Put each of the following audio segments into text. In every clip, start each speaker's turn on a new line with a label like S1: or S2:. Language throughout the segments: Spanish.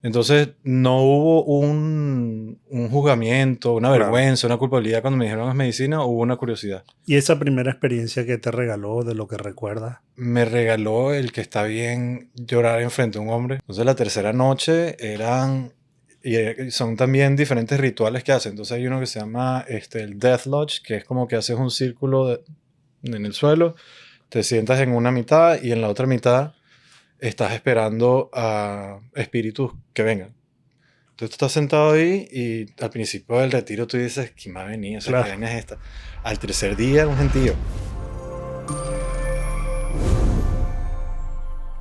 S1: Entonces no hubo un juzgamiento, una
S2: Claro.
S1: vergüenza, una culpabilidad cuando me dijeron es medicina, hubo una curiosidad.
S2: ¿Y esa primera experiencia que te regaló de lo que recuerdas?
S1: Me regaló el que está bien llorar enfrente de un hombre. Entonces la tercera noche y son también diferentes rituales que hacen. Entonces hay uno que se llama el Death Lodge, que es como que haces un círculo en el suelo, te sientas en una mitad y en la otra mitad estás esperando a espíritus que vengan. Entonces tú estás sentado ahí y al principio del retiro tú dices, ¿quién va a venir? O sea, ¿qué
S2: Claro.
S1: vaina es esta? Al tercer día, un gentío.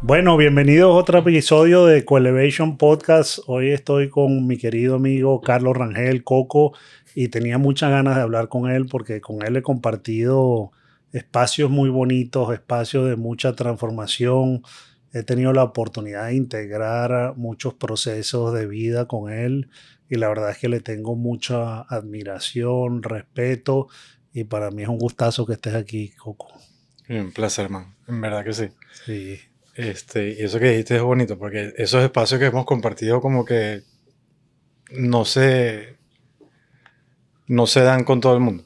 S2: Bueno, bienvenidos a otro episodio de Coelevation Podcast. Hoy estoy con mi querido amigo Carlos Rangel Coco y tenía muchas ganas de hablar con él porque con él he compartido espacios muy bonitos, espacios de mucha transformación. He tenido la oportunidad de integrar muchos procesos de vida con él y la verdad es que le tengo mucha admiración, respeto y para mí es un gustazo que estés aquí, Coco.
S1: Un placer, man. En verdad que sí.
S2: Sí.
S1: Y eso que dijiste es bonito, porque esos espacios que hemos compartido como que no se, no se dan con todo el mundo.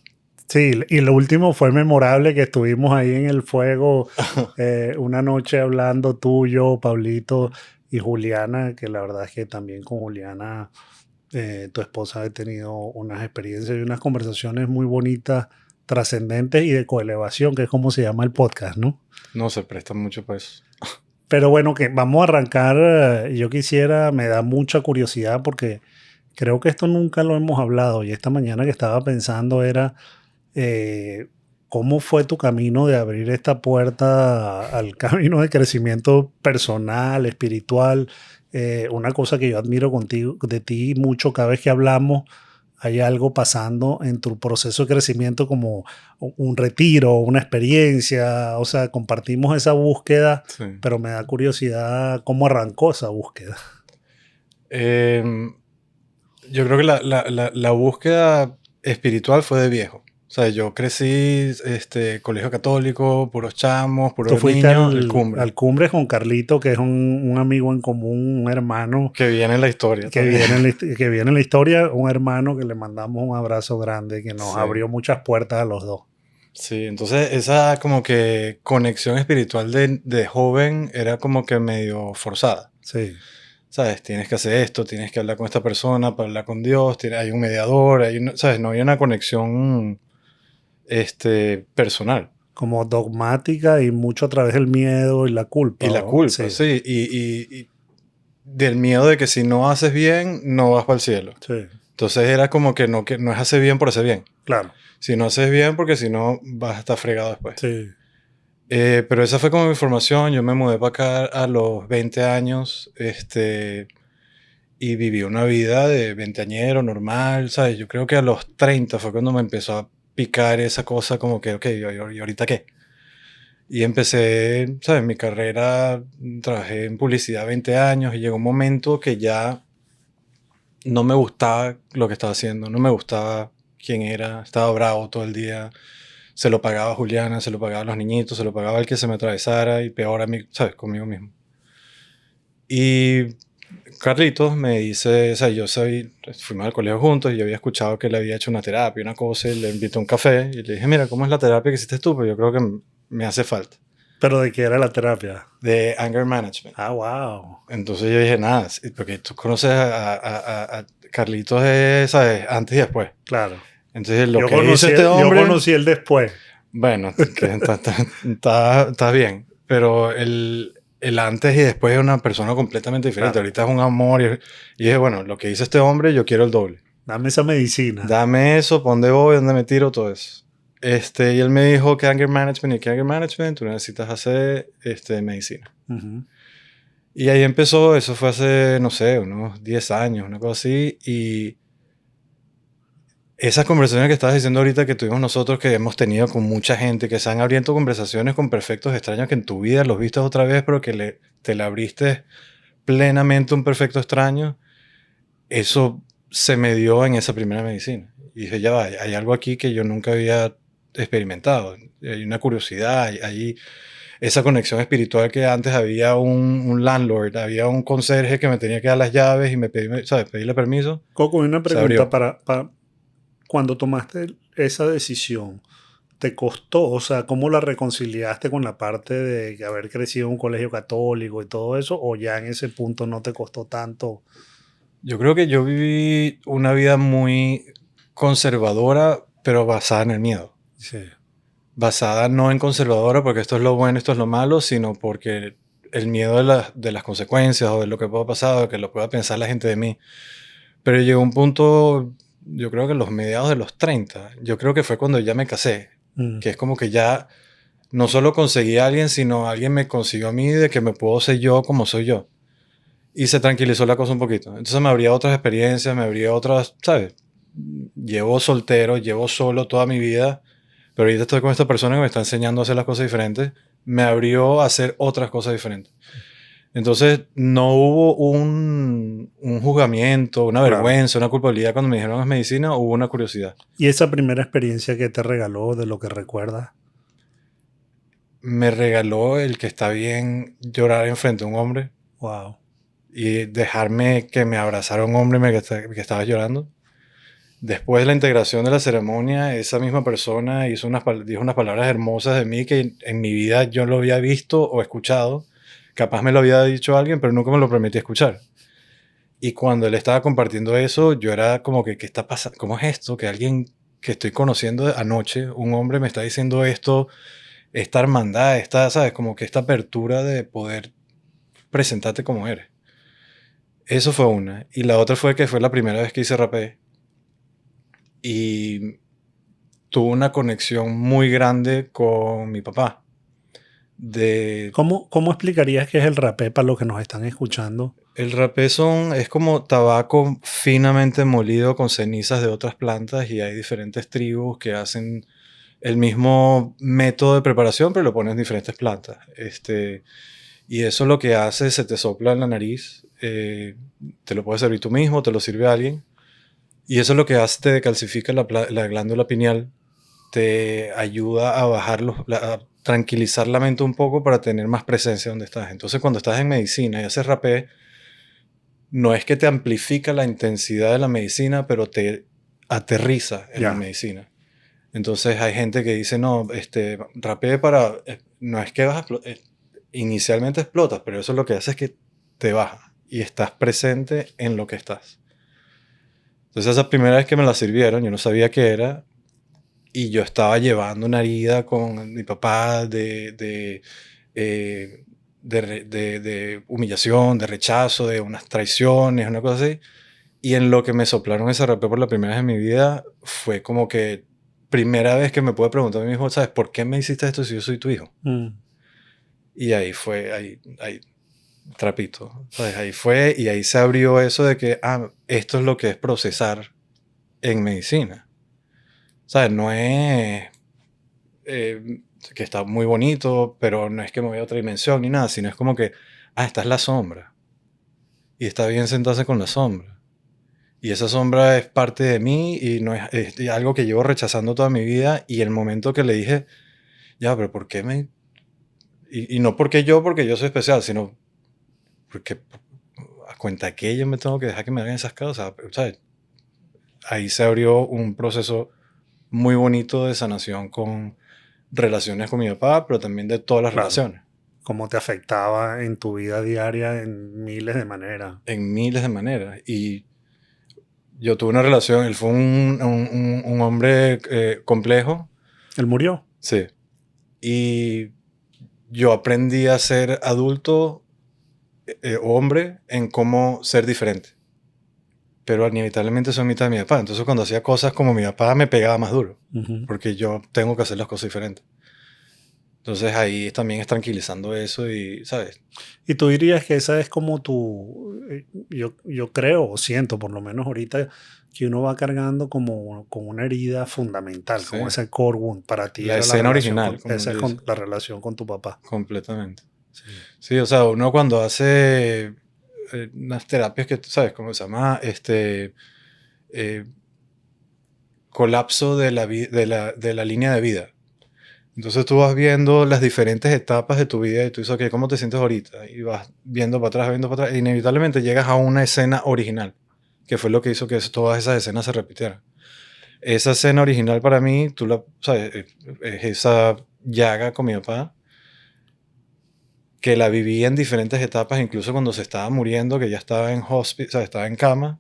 S2: Sí, y lo último fue memorable que estuvimos ahí en el fuego una noche hablando tú, yo, Pablito y Juliana, que la verdad es que también con Juliana, tu esposa, he tenido unas experiencias y unas conversaciones muy bonitas, trascendentes y de coelevación, que es como se llama el podcast, ¿no?
S1: No se presta mucho para eso.
S2: Pero bueno, que vamos a arrancar. Yo quisiera, me da mucha curiosidad porque creo que esto nunca lo hemos hablado y esta mañana que estaba pensando era eh, ¿cómo fue tu camino de abrir esta puerta al camino de crecimiento personal, espiritual? Una cosa que yo admiro contigo, de ti mucho cada vez que hablamos, hay algo pasando en tu proceso de crecimiento como un retiro, una experiencia, o sea, compartimos esa búsqueda,
S1: Sí.
S2: pero me da curiosidad cómo arrancó esa búsqueda.
S1: Em, yo creo que la búsqueda espiritual fue de viejo. O sea, yo crecí, colegio católico, puros chamos,
S2: Tú
S1: puros
S2: fuiste
S1: niños, el
S2: al
S1: cumbre,
S2: Cumbre con Carlito, que es un amigo en común, un hermano
S1: que viene en la historia también.
S2: que viene en la historia, un hermano que le mandamos un abrazo grande, que nos
S1: Sí.
S2: abrió muchas puertas a los dos.
S1: Sí, entonces esa como que conexión espiritual de joven era como que medio forzada.
S2: Sí,
S1: ¿Sabes? Tienes que hacer esto, tienes que hablar con esta persona para hablar con Dios, hay un mediador, ¿sabes? No había una conexión personal.
S2: como dogmática y mucho a través del miedo y la culpa.
S1: Y la culpa,
S2: Sí,
S1: sí, y del miedo de que si no haces bien, no vas para el cielo.
S2: sí,
S1: Entonces era como que no es hacer bien por hacer bien.
S2: claro,
S1: Si no haces bien, porque si no vas a estar fregado después.
S2: sí.
S1: Pero esa fue como mi formación. Yo me mudé para acá a los 20 años, y viví una vida de veinteañero normal, ¿sabes? Yo creo que a los 30 fue cuando me empezó a picar esa cosa como que, ok, ¿y ahorita qué? Y empecé, ¿sabes? Mi carrera, trabajé en publicidad 20 años y llegó un momento que ya no me gustaba lo que estaba haciendo, no me gustaba quién era, estaba bravo todo el día, se lo pagaba a Juliana, se lo pagaba a los niñitos, se lo pagaba al que se me atravesara y peor a mí, ¿sabes? Conmigo mismo. Y Carlitos me dice, o sea, fuimos al colegio juntos y yo había escuchado que él había hecho una terapia, una cosa, y le invité a un café y le dije, mira, ¿cómo es la terapia que hiciste tú? Pues yo creo que me hace falta.
S2: Pero ¿de qué era la terapia?
S1: De anger management.
S2: Ah, wow.
S1: Entonces yo dije, nada, sí, porque tú conoces a Carlitos, ¿sabes? Antes y después.
S2: Claro.
S1: Entonces lo que hizo este
S2: Yo
S1: hombre,
S2: conocí el después.
S1: bueno, que está bien, pero el antes y después es una persona completamente diferente.
S2: Claro.
S1: Ahorita es un amor y dije, bueno, lo que hizo este hombre, yo quiero el doble.
S2: Dame esa medicina.
S1: Dame eso, ¿para dónde voy? ¿Dónde me tiro? Todo eso. Y él me dijo que anger management y que anger management, tú necesitas hacer medicina.
S2: Ujú.
S1: Y ahí empezó, eso fue hace, no sé, unos 10 años, una cosa así, y esas conversaciones que estabas diciendo ahorita que tuvimos nosotros, que hemos tenido con mucha gente, que se han abierto conversaciones con perfectos extraños que en tu vida los viste otra vez, pero que te le abriste plenamente a un perfecto extraño, eso se me dio en esa primera medicina. Y dije, ya va, hay algo aquí que yo nunca había experimentado. Hay una curiosidad, esa conexión espiritual que antes había un landlord, había un conserje que me tenía que dar las llaves y me pedí, ¿sabes? Pedirle permiso,
S2: Coco, una
S1: se
S2: pregunta
S1: abrió.
S2: para cuando tomaste esa decisión, ¿te costó? O sea, ¿cómo la reconciliaste con la parte de haber crecido en un colegio católico y todo eso? ¿O ya en ese punto no te costó tanto?
S1: Yo creo que yo viví una vida muy conservadora, pero basada en el miedo.
S2: Sí.
S1: Basada no en conservadora porque esto es lo bueno, esto es lo malo, sino porque el miedo de las consecuencias o de lo que pueda pasar o de que lo pueda pensar la gente de mí. Pero llegó un punto, yo creo que en los mediados de los 30 yo creo que fue cuando ya me casé,
S2: Mm,
S1: que es como que ya no solo conseguí a alguien, sino alguien me consiguió a mí de que me puedo ser yo como soy yo. Y se tranquilizó la cosa un poquito. Entonces me abría otras experiencias, me abría otras, ¿sabes? Llevo soltero, llevo solo toda mi vida, pero ahorita estoy con esta persona que me está enseñando a hacer las cosas diferentes. Me abrió a hacer otras cosas diferentes. Entonces no hubo un juzgamiento, una
S2: claro.
S1: vergüenza, una culpabilidad cuando me dijeron es medicina, hubo una curiosidad.
S2: ¿Y esa primera experiencia que te regaló de lo que recuerdas?
S1: Me regaló el que está bien llorar enfrente a un hombre
S2: Wow.
S1: y dejarme que me abrazara un hombre que estaba llorando. Después de la integración de la ceremonia, esa misma persona dijo unas palabras hermosas de mí que en mi vida yo lo había visto o escuchado. Capaz me lo había dicho alguien, pero nunca me lo permití escuchar. Y cuando él estaba compartiendo eso, yo era como que, ¿qué está pasando? ¿Cómo es esto? Que alguien que estoy conociendo anoche, un hombre me está diciendo esto, esta hermandad, esta, ¿sabes? Como que esta apertura de poder presentarte como eres. Eso fue una. Y la otra fue que fue la primera vez que hice rapé. Y tuve una conexión muy grande con mi papá. De,
S2: ¿Cómo explicarías qué es el rapé para los que nos están escuchando?
S1: el rapé es como tabaco finamente molido con cenizas de otras plantas y hay diferentes tribus que hacen el mismo método de preparación, pero lo ponen en diferentes plantas. Y eso lo que hace, se te sopla en la nariz, te lo puedes servir tú mismo, te lo sirve alguien, y eso lo que hace, te decalcifica la glándula pineal, te ayuda a a tranquilizar la mente un poco para tener más presencia donde estás. Entonces, cuando estás en medicina y haces rapé, no es que te amplifica la intensidad de la medicina, pero te aterriza en la
S2: Ya.
S1: medicina. Entonces hay gente que dice, no, rapé para, no es que inicialmente explotas, pero eso lo que hace es que te baja y estás presente en lo que estás. Entonces esa primera vez que me la sirvieron, yo no sabía qué era y yo estaba llevando una herida con mi papá eh, de humillación, de rechazo, de unas traiciones, una cosa así. Y en lo que me soplaron ese rapé por la primera vez en mi vida, fue como que primera vez que me pude preguntar a mí mismo, ¿sabes? ¿Por qué me hiciste esto si yo soy tu hijo?
S2: Mm,
S1: Y ahí fue, ahí trapito, ¿sabes? Ahí fue y ahí se abrió eso de que, esto es lo que es procesar en medicina. ¿Sabes? No es que está muy bonito, pero no es que me voy a otra dimensión ni nada, sino es como que, esta es la sombra. Y está bien sentarse con la sombra. Y esa sombra es parte de mí y no es algo que llevo rechazando toda mi vida. Y el momento que le dije, ya, pero ¿por qué me...? Y no porque yo soy especial, sino porque a cuenta que yo me tengo que dejar que me hagan esas cosas, ¿sabes? Ahí se abrió un proceso muy bonito de sanación con relaciones con mi papá, pero también de todas las
S2: claro.
S1: relaciones,
S2: ¿Cómo te afectaba en tu vida diaria en miles de maneras?
S1: en miles de maneras. Y yo tuve una relación, él fue un hombre complejo,
S2: Él murió.
S1: sí. Y yo aprendí a ser adulto, hombre, en cómo ser diferente. Pero inevitablemente soy mitad de mi papá. Entonces cuando hacía cosas como mi papá me pegaba más duro.
S2: Ujú.
S1: Porque yo tengo que hacer las cosas diferentes. Entonces ahí también es tranquilizando eso y, ¿sabes?
S2: Y tú dirías que esa es como yo creo o siento, por lo menos ahorita, que uno va cargando como con una herida fundamental,
S1: Sí.
S2: como ese core wound. Para ti
S1: La
S2: era la
S1: escena
S2: relación
S1: original, como él
S2: esa es
S1: dice.
S2: la relación con tu papá.
S1: Completamente.
S2: Sí.
S1: Sí, o sea, uno cuando hace unas terapias que, ¿sabes cómo se llama? Eh, colapso de la línea de vida. Entonces tú vas viendo las diferentes etapas de tu vida y tú dices, ok, ¿cómo te sientes ahorita? Y vas viendo para atrás, e inevitablemente llegas a una escena original, que fue lo que hizo que todas esas escenas se repitieran. Esa escena original para mí, tú la, sabes, es esa llaga con mi papá, que la viví en diferentes etapas, incluso cuando se estaba muriendo, que ya estaba en hospice, o sea, estaba en cama,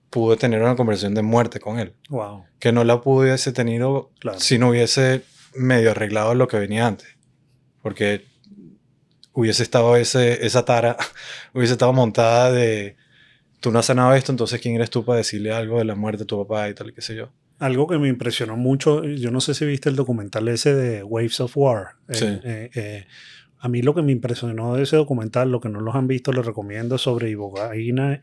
S1: pude tener una conversación de muerte con él,
S2: Wow,
S1: que no la pudiese tenido
S2: claro.
S1: si no hubiese medio arreglado lo que venía antes, porque hubiese estado esa tara, hubiese estado montada de, tú no has sanado esto, entonces ¿quién eres tú para decirle algo de la muerte de tu papá y tal, qué sé yo?
S2: Algo que me impresionó mucho, yo no sé si viste el documental ese de Waves of War.
S1: Sí,
S2: A mí lo que me impresionó de ese documental, lo que no los han visto, les recomiendo es sobre Ibogaina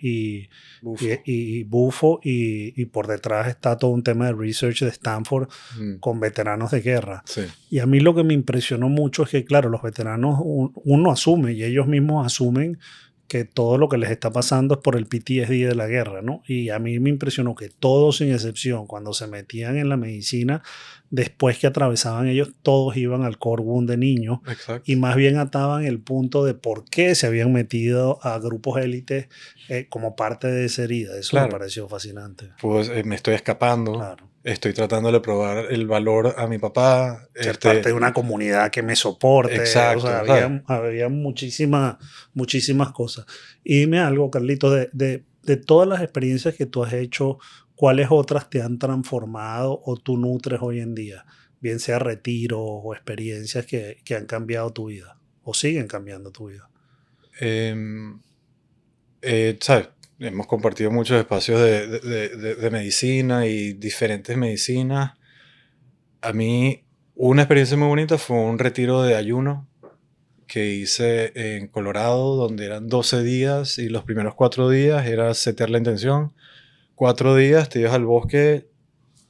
S1: bufo.
S2: y Bufo, y por detrás está todo un tema de research de Stanford
S1: Mm,
S2: con veteranos de guerra.
S1: sí,
S2: Y a mí lo que me impresionó mucho es que, claro, los veteranos, uno asume y ellos mismos asumen que todo lo que les está pasando es por el PTSD de la guerra, ¿no? Y a mí me impresionó que todos, sin excepción, cuando se metían en la medicina, después que atravesaban ellos, todos iban al core wound de niños y
S1: exacto.
S2: más bien ataban el punto de por qué se habían metido a grupos élites como parte de esa herida. Eso me
S1: Claro,
S2: pareció fascinante.
S1: pues me estoy escapando,
S2: Claro.
S1: estoy tratando de probar el valor a mi papá,
S2: Ser parte de una comunidad que me soporte, o sea,
S1: exacto, ¿sabes?
S2: había muchísimas cosas. Y dime algo, Carlitos, de todas las experiencias que tú has hecho, ¿cuáles otras te han transformado o tú nutres hoy en día? Bien sea retiros o experiencias que han cambiado tu vida o siguen cambiando tu vida.
S1: Em, ¿Sabes? Hemos compartido muchos espacios de medicina y diferentes medicinas. A mí, una experiencia muy bonita fue un retiro de ayuno que hice en Colorado, donde eran 12 días y los primeros 4 días era setear la intención. 4 días te ibas al bosque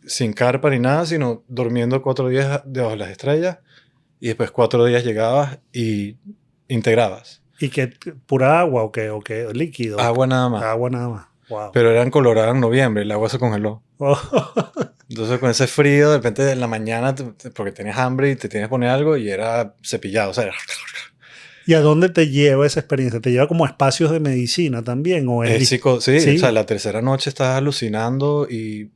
S1: sin carpa ni nada, sino durmiendo 4 días debajo de las estrellas y después 4 días llegabas y integrabas.
S2: ¿Y que pura agua o qué líquido?
S1: Agua nada más.
S2: Agua nada más. Wow.
S1: Pero era en Colorado en noviembre, el agua se congeló. Entonces con ese frío, de repente en la mañana, porque tenías hambre y te tienes que poner algo y era cepillado, o sea,
S2: ¿Y a dónde te lleva esa experiencia? ¿Te lleva como a espacios de medicina también? ¿O es
S1: sí, o sea,
S2: sí?
S1: la tercera noche estás alucinando y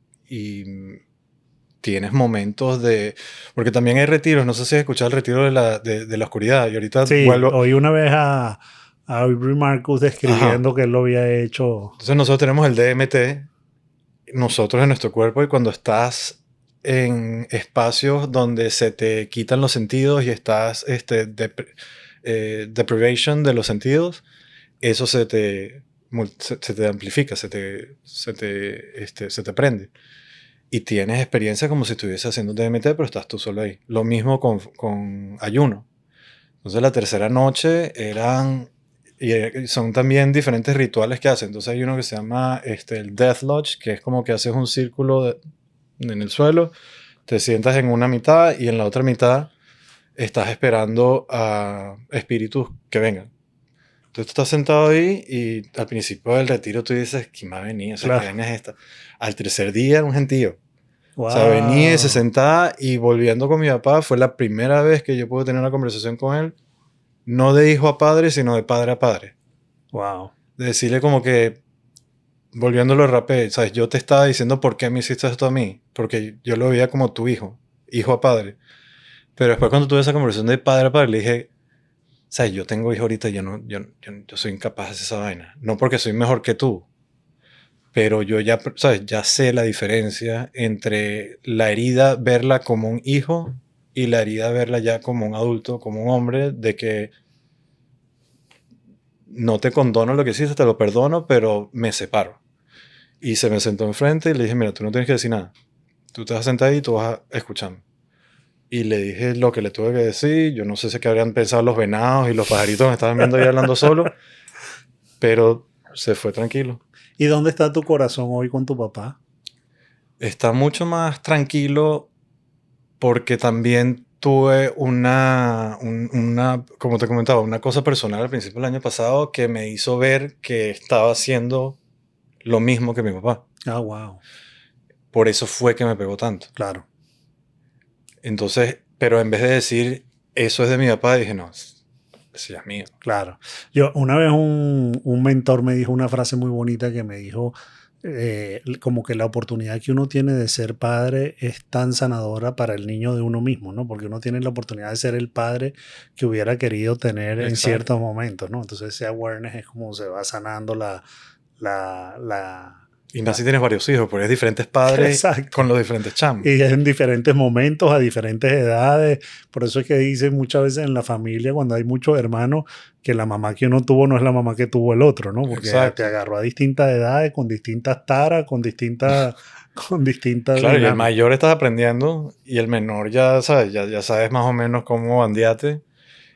S1: tienes momentos de, porque también hay retiros, no sé si has escuchado el retiro de la oscuridad y ahorita
S2: Sí,
S1: vuelvo,
S2: oí una vez a Aubrey Marcus
S1: ajá,
S2: describiendo que él lo había hecho.
S1: entonces nosotros tenemos el DMT, nosotros en nuestro cuerpo y cuando estás en espacios donde se te quitan los sentidos y estás deprivation de los sentidos, eso se te amplifica, se te prende. Y tienes experiencia como si estuvieses haciendo DMT, pero estás tú solo ahí. Lo mismo con ayuno. Entonces la tercera noche y son también diferentes rituales que hacen. Entonces hay uno que se llama el Death Lodge, que es como que haces un círculo en el suelo, te sientas en una mitad y en la otra mitad estás esperando a espíritus que vengan. Entonces tú estás sentado ahí y al principio del retiro tú dices, ¿quién va a venir? O sea, ¿qué
S2: Claro.
S1: vaina es esta? Al tercer día era un gentío. O sea, venía y se
S2: Wow.
S1: sentaba y volviendo con mi papá, fue la primera vez que yo pude tener una conversación con él, no de hijo a padre, sino de padre a padre.
S2: Wow.
S1: De decirle como que, volviéndolo rapé, ¿sabes? Yo te estaba diciendo por qué me hiciste esto a mí, porque yo lo veía como tu hijo, hijo a padre. Pero después cuando tuve esa conversación de padre a padre, le dije, ¿sabes? Yo tengo hijo ahorita, yo soy incapaz de hacer esa vaina. No porque soy mejor que tú, pero yo ya, ¿sabes? Ya sé la diferencia entre la herida, verla como un hijo y la herida, verla ya como un adulto, como un hombre, de que no te condono lo que hiciste, te lo perdono, pero me separo. Y se me sentó enfrente y le dije, mira, tú no tienes que decir nada. Tú te vas a sentar ahí y tú vas a escucharme. Y le dije lo que le tuve que decir. Yo no sé si qué habrían pensado los venados y los pajaritos que me estaban viendo ahí hablando solo, pero se fue tranquilo.
S2: ¿Y dónde está tu corazón hoy con tu papá?
S1: Está mucho más tranquilo porque también tuve como te comentaba, una cosa personal al principio del año pasado que me hizo ver que estaba haciendo lo mismo que mi papá.
S2: Ah, wow.
S1: Por eso fue que me pegó tanto.
S2: Claro.
S1: Entonces, pero en vez de decir, eso es de mi papá, dije, no, eso ya es mío.
S2: Claro. Yo, una vez un mentor me dijo una frase muy bonita que me dijo, como que la oportunidad que uno tiene de ser padre es tan sanadora para el niño de uno mismo, ¿no? Porque uno tiene la oportunidad de ser el padre que hubiera querido tener en
S1: Exacto.
S2: ciertos momentos, ¿no? Entonces ese awareness es como se va sanando la, la,
S1: Y más si
S2: la-
S1: tienes varios hijos, porque es diferentes padres con
S2: Exacto.
S1: los diferentes chamos.
S2: Y es en diferentes momentos, a diferentes edades. Por eso es que dicen muchas veces en la familia, cuando hay muchos hermanos, que la mamá que uno tuvo no es la mamá que tuvo el otro, ¿no? Porque te
S1: Exacto.
S2: agarró a distintas edades, con distintas taras, con distintas
S1: Claro, y el
S2: dinámicas.
S1: mayor estás aprendiendo y el menor ya sabes, ya sabes más o menos cómo bandearte.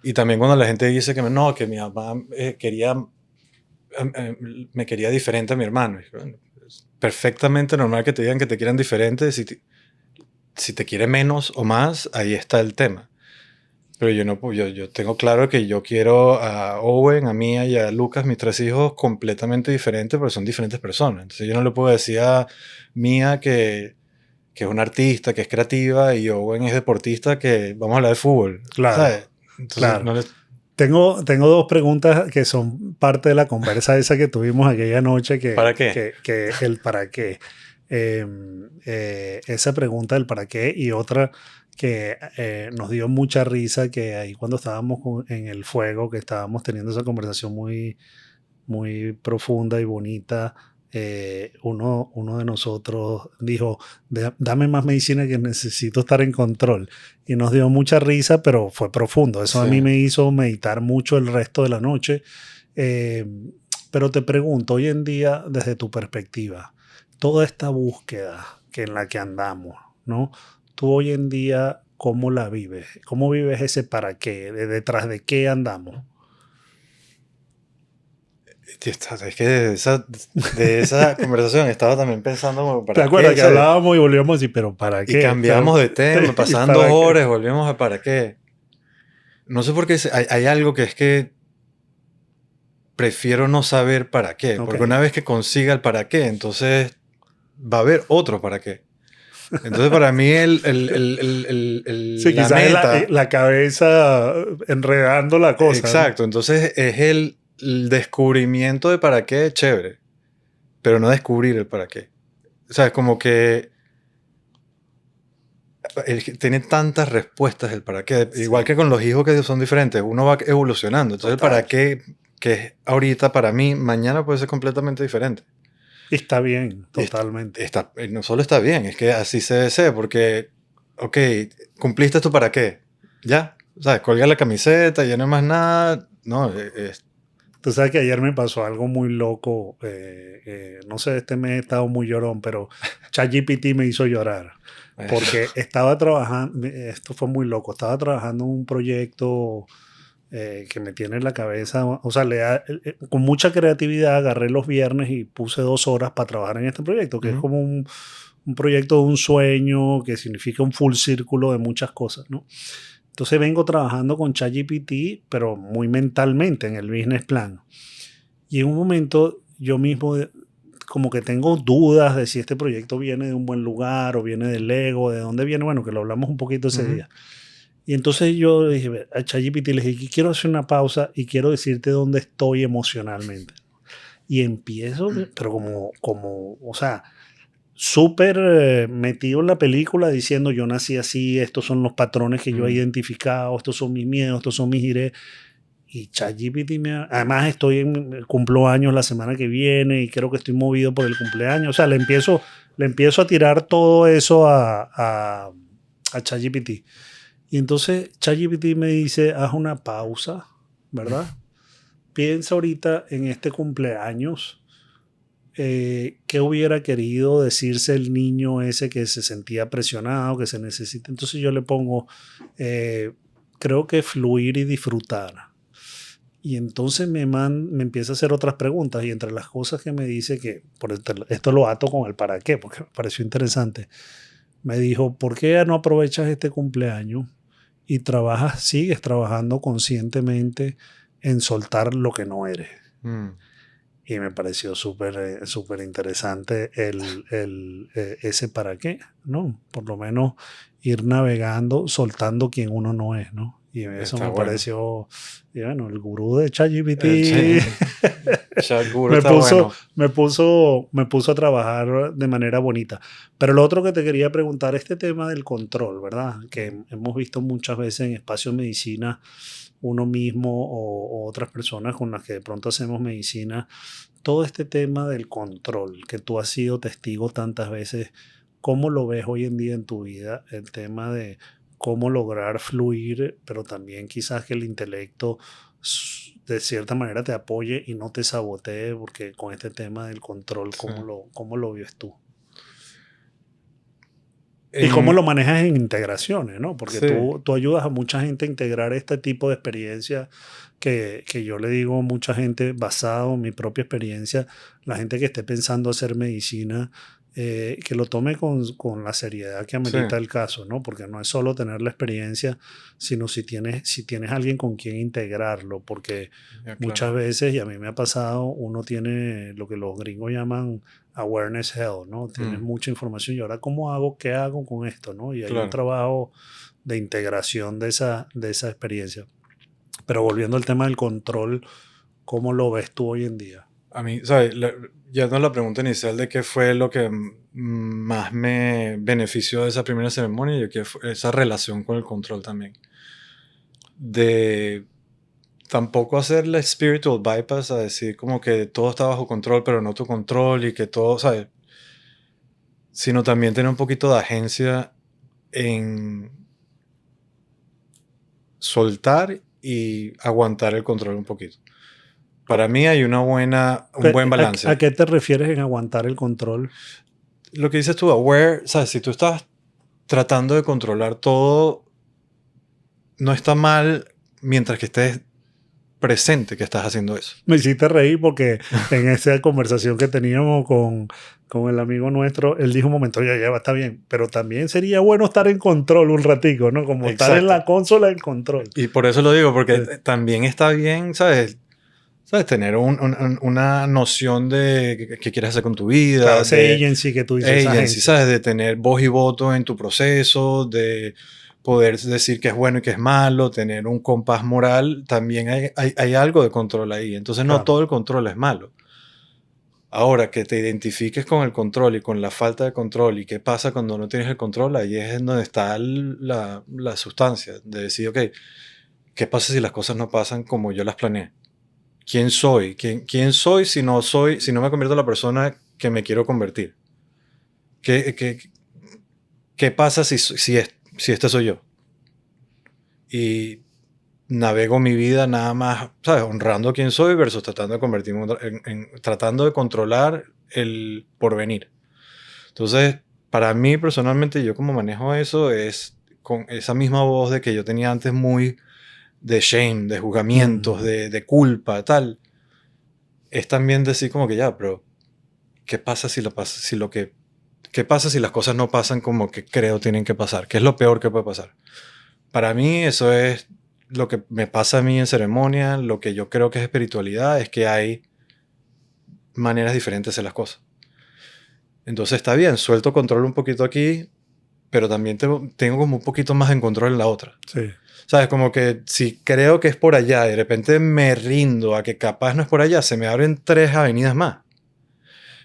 S1: Y también cuando la gente dice que no, que mi mamá me quería diferente a mi hermano. Y bueno, es perfectamente normal que te digan que te quieran diferente. Si te quiere menos o más, ahí está el tema. Pero yo no, yo tengo claro que yo quiero a Owen, a Mia y a Lucas, mis tres hijos, completamente diferentes, porque son diferentes personas. Entonces yo no le puedo decir a Mia que es una artista, que es creativa, y Owen es deportista, que vamos a hablar de fútbol,
S2: Claro,
S1: ¿sabes? Entonces
S2: claro.
S1: no le...
S2: Tengo dos preguntas que son parte de la conversa esa que tuvimos aquella noche,
S1: ¿Para qué?
S2: que el para qué. Esa pregunta del para qué y otra que nos dio mucha risa, que ahí cuando estábamos en el fuego, que estábamos teniendo esa conversación muy, muy profunda y bonita, uno de nosotros dijo, Dame más medicina que necesito estar en control". Y nos dio mucha risa, pero fue profundo. Eso a
S1: Sí.
S2: mí me hizo meditar mucho el resto de la noche. Eh, pero te pregunto, hoy en día, desde tu perspectiva, toda esta búsqueda en la que andamos, ¿no? Tú hoy en día, ¿cómo la vives? ¿Cómo vives ese para qué? ¿Detrás de qué andamos?
S1: Es que de esa conversación estaba también pensando como,
S2: ¿Te
S1: ¿para
S2: acuerdas
S1: qué?
S2: que
S1: ¿Sabes?
S2: hablábamos y volvíamos a decir, pero ¿para
S1: Y
S2: qué? Pero,
S1: cambiamos de tema,
S2: ¿y
S1: pasaban dos
S2: para qué?
S1: horas, volvemos a ¿para qué? No sé por qué hay algo que es que prefiero no saber para qué,
S2: Ok.
S1: porque una vez que consiga el para qué, entonces va a haber otro para qué. Entonces para mí
S2: Sí,
S1: la
S2: quizás es
S1: meta,
S2: la cabeza enredando la cosa, ¿no?
S1: exacto, entonces es el descubrimiento de para qué, chévere, pero no descubrir el para qué. O sea, es como que tiene tantas respuestas el para qué, igual
S2: Sí,
S1: que con los hijos que son diferentes, uno va evolucionando, entonces el para
S2: total.
S1: qué que es ahorita para mí, mañana puede ser completamente diferente.
S2: Y está bien,
S1: Y
S2: totalmente.
S1: no solo está bien, es que así se desea, porque, ok, cumpliste tu para qué, ya, ¿sabes? Colga la camiseta, ya no hay más nada, no,
S2: Tú sabes que ayer me pasó algo muy loco. No sé, este mes he estado muy llorón, pero ChatGPT me hizo llorar. Porque estaba trabajando, esto fue muy loco, estaba trabajando en un proyecto que me tiene en la cabeza, o sea, con mucha creatividad agarré los viernes y puse 2 horas para trabajar en este proyecto, que es
S1: ujú,
S2: como un proyecto de un sueño, que significa un full círculo de muchas cosas, ¿no? Entonces vengo trabajando con ChatGPT, pero muy mentalmente en el business plan. Y en un momento yo mismo como que tengo dudas de si este proyecto viene de un buen lugar o viene del ego, de dónde viene, bueno, que lo hablamos un poquito ese
S1: ujú,
S2: día. Y entonces yo dije a ChatGPT, le dije, quiero hacer una pausa y quiero decirte dónde estoy emocionalmente. Y empiezo, pero o sea, súper metido en la película diciendo yo nací así, estos son los patrones que yo he
S1: ujú.
S2: identificado, estos son mis miedos, estos son mis ideas. Y ChatGPT además cumplo años la semana que viene y creo que estoy movido por el cumpleaños. O sea, le empiezo a tirar todo eso a ChatGPT. Y entonces ChatGPT me dice, haz una pausa, ¿verdad? Piensa ahorita en este cumpleaños. ¿Qué hubiera querido decirse el niño ese que se sentía presionado, que se necesita? Entonces yo le pongo, creo que fluir y disfrutar. Y entonces me empieza a hacer otras preguntas y entre las cosas que me dice que, esto lo ato con el para qué, porque me pareció interesante, me dijo, ¿por qué no aprovechas este cumpleaños y sigues trabajando conscientemente en soltar lo que no eres?
S1: Mm.
S2: y me pareció súper interesante ese para qué, ¿no? Por lo menos ir navegando, soltando quien uno no es, ¿no? Y eso
S1: Está
S2: me
S1: bueno.
S2: pareció, y bueno, el gurú de ChatGPT
S1: Sí, Chat Guru
S2: me
S1: está
S2: puso,
S1: bueno.
S2: me puso a trabajar de manera bonita. Pero lo otro que te quería preguntar, este tema del control, ¿verdad? Que hemos visto muchas veces en espacios de medicina, uno mismo o otras personas con las que de pronto hacemos medicina, todo este tema del control, que tú has sido testigo tantas veces, ¿cómo lo ves hoy en día en tu vida? El tema de cómo lograr fluir, pero también quizás que el intelecto de cierta manera te apoye y no te sabotee, porque con este tema del control,
S1: Sí.
S2: cómo lo vives tú? Y cómo
S1: En,
S2: lo manejas en integraciones, ¿no? Porque
S1: sí,
S2: tú ayudas a mucha gente a integrar este tipo de experiencias que yo le digo a mucha gente, basado en mi propia experiencia, la gente que esté pensando hacer medicina, que lo tome con la seriedad que
S1: sí,
S2: amerita el caso, ¿no? Porque no es solo tener la experiencia, sino si tienes alguien con quien integrarlo, porque
S1: ya claro,
S2: muchas veces, y a mí me ha pasado, uno tiene lo que los gringos llaman awareness hell, ¿no? Tienes
S1: mm,
S2: mucha información y ahora ¿cómo hago? ¿Qué hago con esto? ¿No? Y hay un
S1: claro.
S2: trabajo de integración de esa experiencia. Pero volviendo al tema del control, ¿cómo lo ves tú hoy en día?
S1: A mí, ¿sabes? Ya no la pregunta inicial de qué fue lo que más me benefició de esa primera ceremonia y que fue esa relación con el control también. De tampoco hacer la spiritual bypass a decir como que todo está bajo control, pero no tu control y que todo, ¿sabes? Sino también tener un poquito de agencia en soltar y aguantar el control un poquito. Para mí hay un buen
S2: A
S1: balance.
S2: qué te refieres en aguantar el control?
S1: Lo que dices tú, aware, ¿sabes? Si tú estás tratando de controlar todo, no está mal mientras que estés presente que estás haciendo eso.
S2: Me hiciste reír porque en esa conversación que teníamos con el amigo nuestro, él dijo un momento, ya va, está bien, pero también sería bueno estar en control un ratico, ¿no? Como estar en
S1: Exacto.
S2: la consola en control.
S1: Y por eso lo digo, porque
S2: Sí.
S1: también está bien, ¿sabes? ¿Sabes? Tener una noción de qué quieres hacer con tu
S2: Claro,
S1: vida,
S2: ese
S1: de
S2: agency que tú dices, esa
S1: agency,
S2: agencia.
S1: ¿sabes? De tener voz y voto en tu proceso, de poder decir qué es bueno y qué es malo, tener un compás moral, también hay algo de control ahí. Entonces no
S2: Claro.
S1: todo el control es malo. Ahora, que te identifiques con el control y con la falta de control y qué pasa cuando no tienes el control, ahí es en donde está la sustancia de decir, ok, ¿qué pasa si las cosas no pasan como yo las planeé? ¿Quién soy? ¿Quién soy si no me convierto en la persona que me quiero convertir? ¿Qué, qué pasa si este soy yo? Y navego mi vida nada más, ¿sabes? Honrando quién soy versus tratando de convertirme tratando de controlar el porvenir. Entonces, para mí personalmente, yo como manejo eso es con esa misma voz de que yo tenía antes muy de shame, de juzgamientos,
S2: Mm.
S1: de culpa, tal. Es también decir como que ya, pero ¿qué pasa si lo pasa, si lo que, qué pasa si las cosas no pasan como que creo tienen que pasar? ¿Qué es lo peor que puede pasar? Para mí eso es lo que me pasa a mí en ceremonia, lo que yo creo que es espiritualidad, es que hay maneras diferentes de hacer las cosas. Entonces está bien, suelto control un poquito aquí, pero también tengo como un poquito más en control en la otra.
S2: Sí.
S1: ¿Sabes? Como que si creo que es por allá y de repente me rindo a que capaz no es por allá, se me abren 3 avenidas más.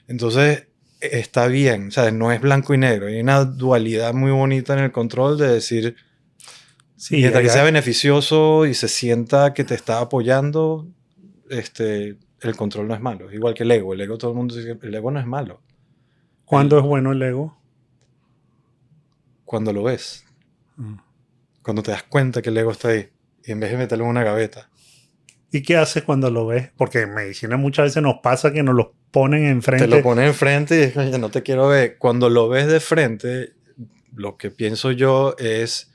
S1: Entonces está bien, ¿sabes? No es blanco y negro. Hay una dualidad muy bonita en el control de decir,
S2: Sí,
S1: mientras que sea beneficioso y se sienta que te está apoyando, el control no es malo. Igual que el ego. El ego, todo el mundo dice que el ego no es malo.
S2: ¿cuándo
S1: El,
S2: es bueno el ego?
S1: cuando lo ves,
S2: Mm.
S1: cuando te das cuenta que el ego está ahí y en vez de meterlo en una gaveta,
S2: ¿Y qué haces cuando lo ves? Porque en medicina muchas veces nos pasa que nos lo ponen
S1: te lo
S2: enfrente.
S1: pones enfrente y es, "Oye, no te quiero ver". Cuando lo ves de frente, lo que pienso yo es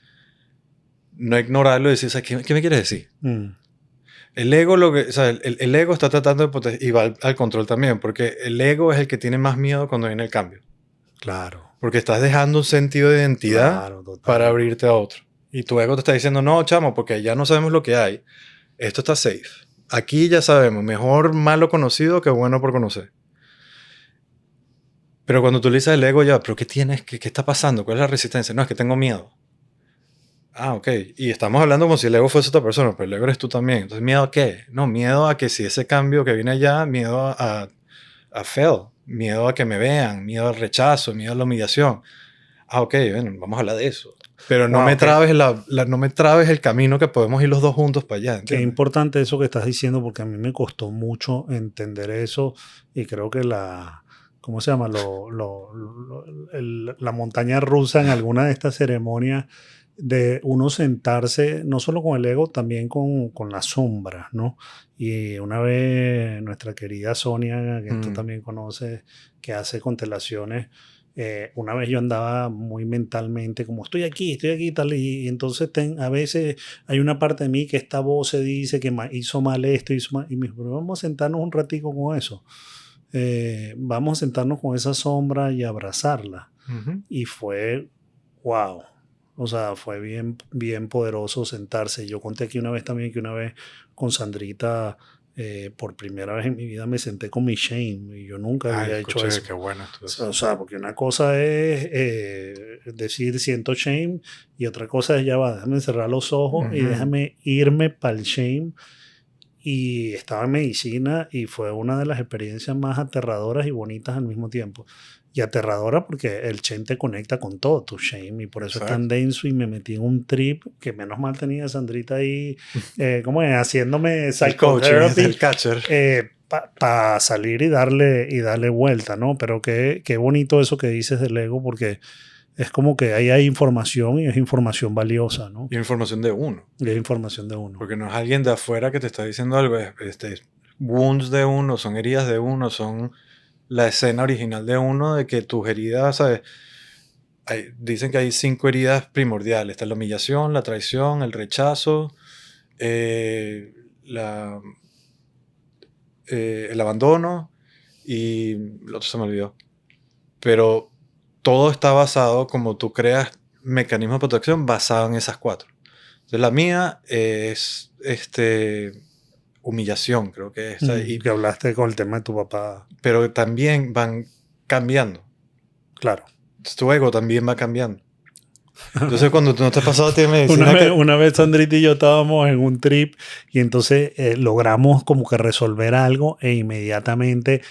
S1: no ignorarlo y decir, "¿Sabes qué me quieres decir?".
S2: Mm.
S1: El ego, o sea, el ego está tratando de proteger, y va al control también, porque el ego es el que tiene más miedo cuando viene el cambio.
S2: Claro,
S1: Porque estás dejando un sentido de identidad
S2: claro,
S1: para
S2: totalmente.
S1: abrirte a otro. Y tu ego te está diciendo, no, chamo, porque ya no sabemos lo que hay. Esto está safe. aquí ya sabemos, mejor malo conocido que bueno por conocer. Pero cuando tú le dices al ego, ya, ¿pero qué tienes? ¿Qué está pasando? ¿Cuál es la resistencia? No, es que tengo miedo. Ah, ok. Y estamos hablando como si el ego fuese otra persona, pero el ego eres tú también. Entonces, ¿miedo a qué? No, miedo a que si ese cambio que viene allá, miedo a fail, miedo a que me vean, miedo al rechazo, miedo a la humillación. Ah, ok, bueno, vamos a hablar de eso. Pero no me
S2: Wow,
S1: trabes, no me trabes el camino que podemos ir los dos juntos para allá,
S2: qué
S1: ¿entiendes?
S2: importante eso que estás diciendo, porque a mí me costó mucho entender eso y creo que ¿cómo se llama? La montaña rusa en alguna de estas ceremonias de uno sentarse, no solo con el ego, también con las sombras, ¿no? Y una vez nuestra querida Sonia, que tú
S1: Mm,
S2: también conoces, que hace constelaciones, una vez yo andaba muy mentalmente como estoy aquí, tal, y entonces a veces hay una parte de mí que esta voz se dice que hizo mal esto, hizo mal, y me dijo, pero vamos a sentarnos un ratico con eso. Vamos a sentarnos con esa sombra y abrazarla.
S1: ujú.
S2: Y fue, wow. O sea, fue bien, bien poderoso sentarse. Yo conté aquí una vez también que una vez con Sandrita, por primera vez en mi vida me senté con mi shame y yo nunca
S1: Ay,
S2: había hecho
S1: escuché,
S2: eso.
S1: qué bueno esto
S2: O
S1: es.
S2: sea, porque una cosa es decir siento shame y otra cosa es ya va, déjame cerrar los ojos y
S1: Ujú.
S2: déjame irme para el shame. Y estaba en medicina y fue una de las experiencias más aterradoras y bonitas al mismo tiempo. Y aterradora porque el shame te conecta con todo tu shame y por eso es tan
S1: Exacto.
S2: denso y me metí en un trip que menos mal tenía a Sandrita ahí, ¿cómo es? Haciéndome
S1: El coaching,
S2: psychotherapy
S1: el catcher.
S2: para salir y darle vuelta, ¿no? Pero qué bonito eso que dices del ego porque es como que ahí hay información y es información valiosa, ¿no?
S1: Y información de uno.
S2: Y es información de uno.
S1: Porque no es alguien de afuera que te está diciendo algo. Wounds de uno, son heridas de uno, son la escena original de uno de que tus heridas, ¿sabes? Dicen que hay 5 heridas primordiales. Está la humillación, la traición, el rechazo, eh, la, el abandono y lo otro se me olvidó. Pero todo está basado, como tú creas mecanismos de protección basado en esas 4. Entonces la mía es humillación, creo que es.
S2: Que hablaste con el tema de tu papá.
S1: Pero también van cambiando.
S2: Claro.
S1: Entonces, tu ego también va cambiando. Entonces cuando tú no te has pasado a ti en
S2: Una
S1: medicina
S2: vez,
S1: que...
S2: una vez Sandrita y yo estábamos en un trip y entonces logramos como que resolver algo e inmediatamente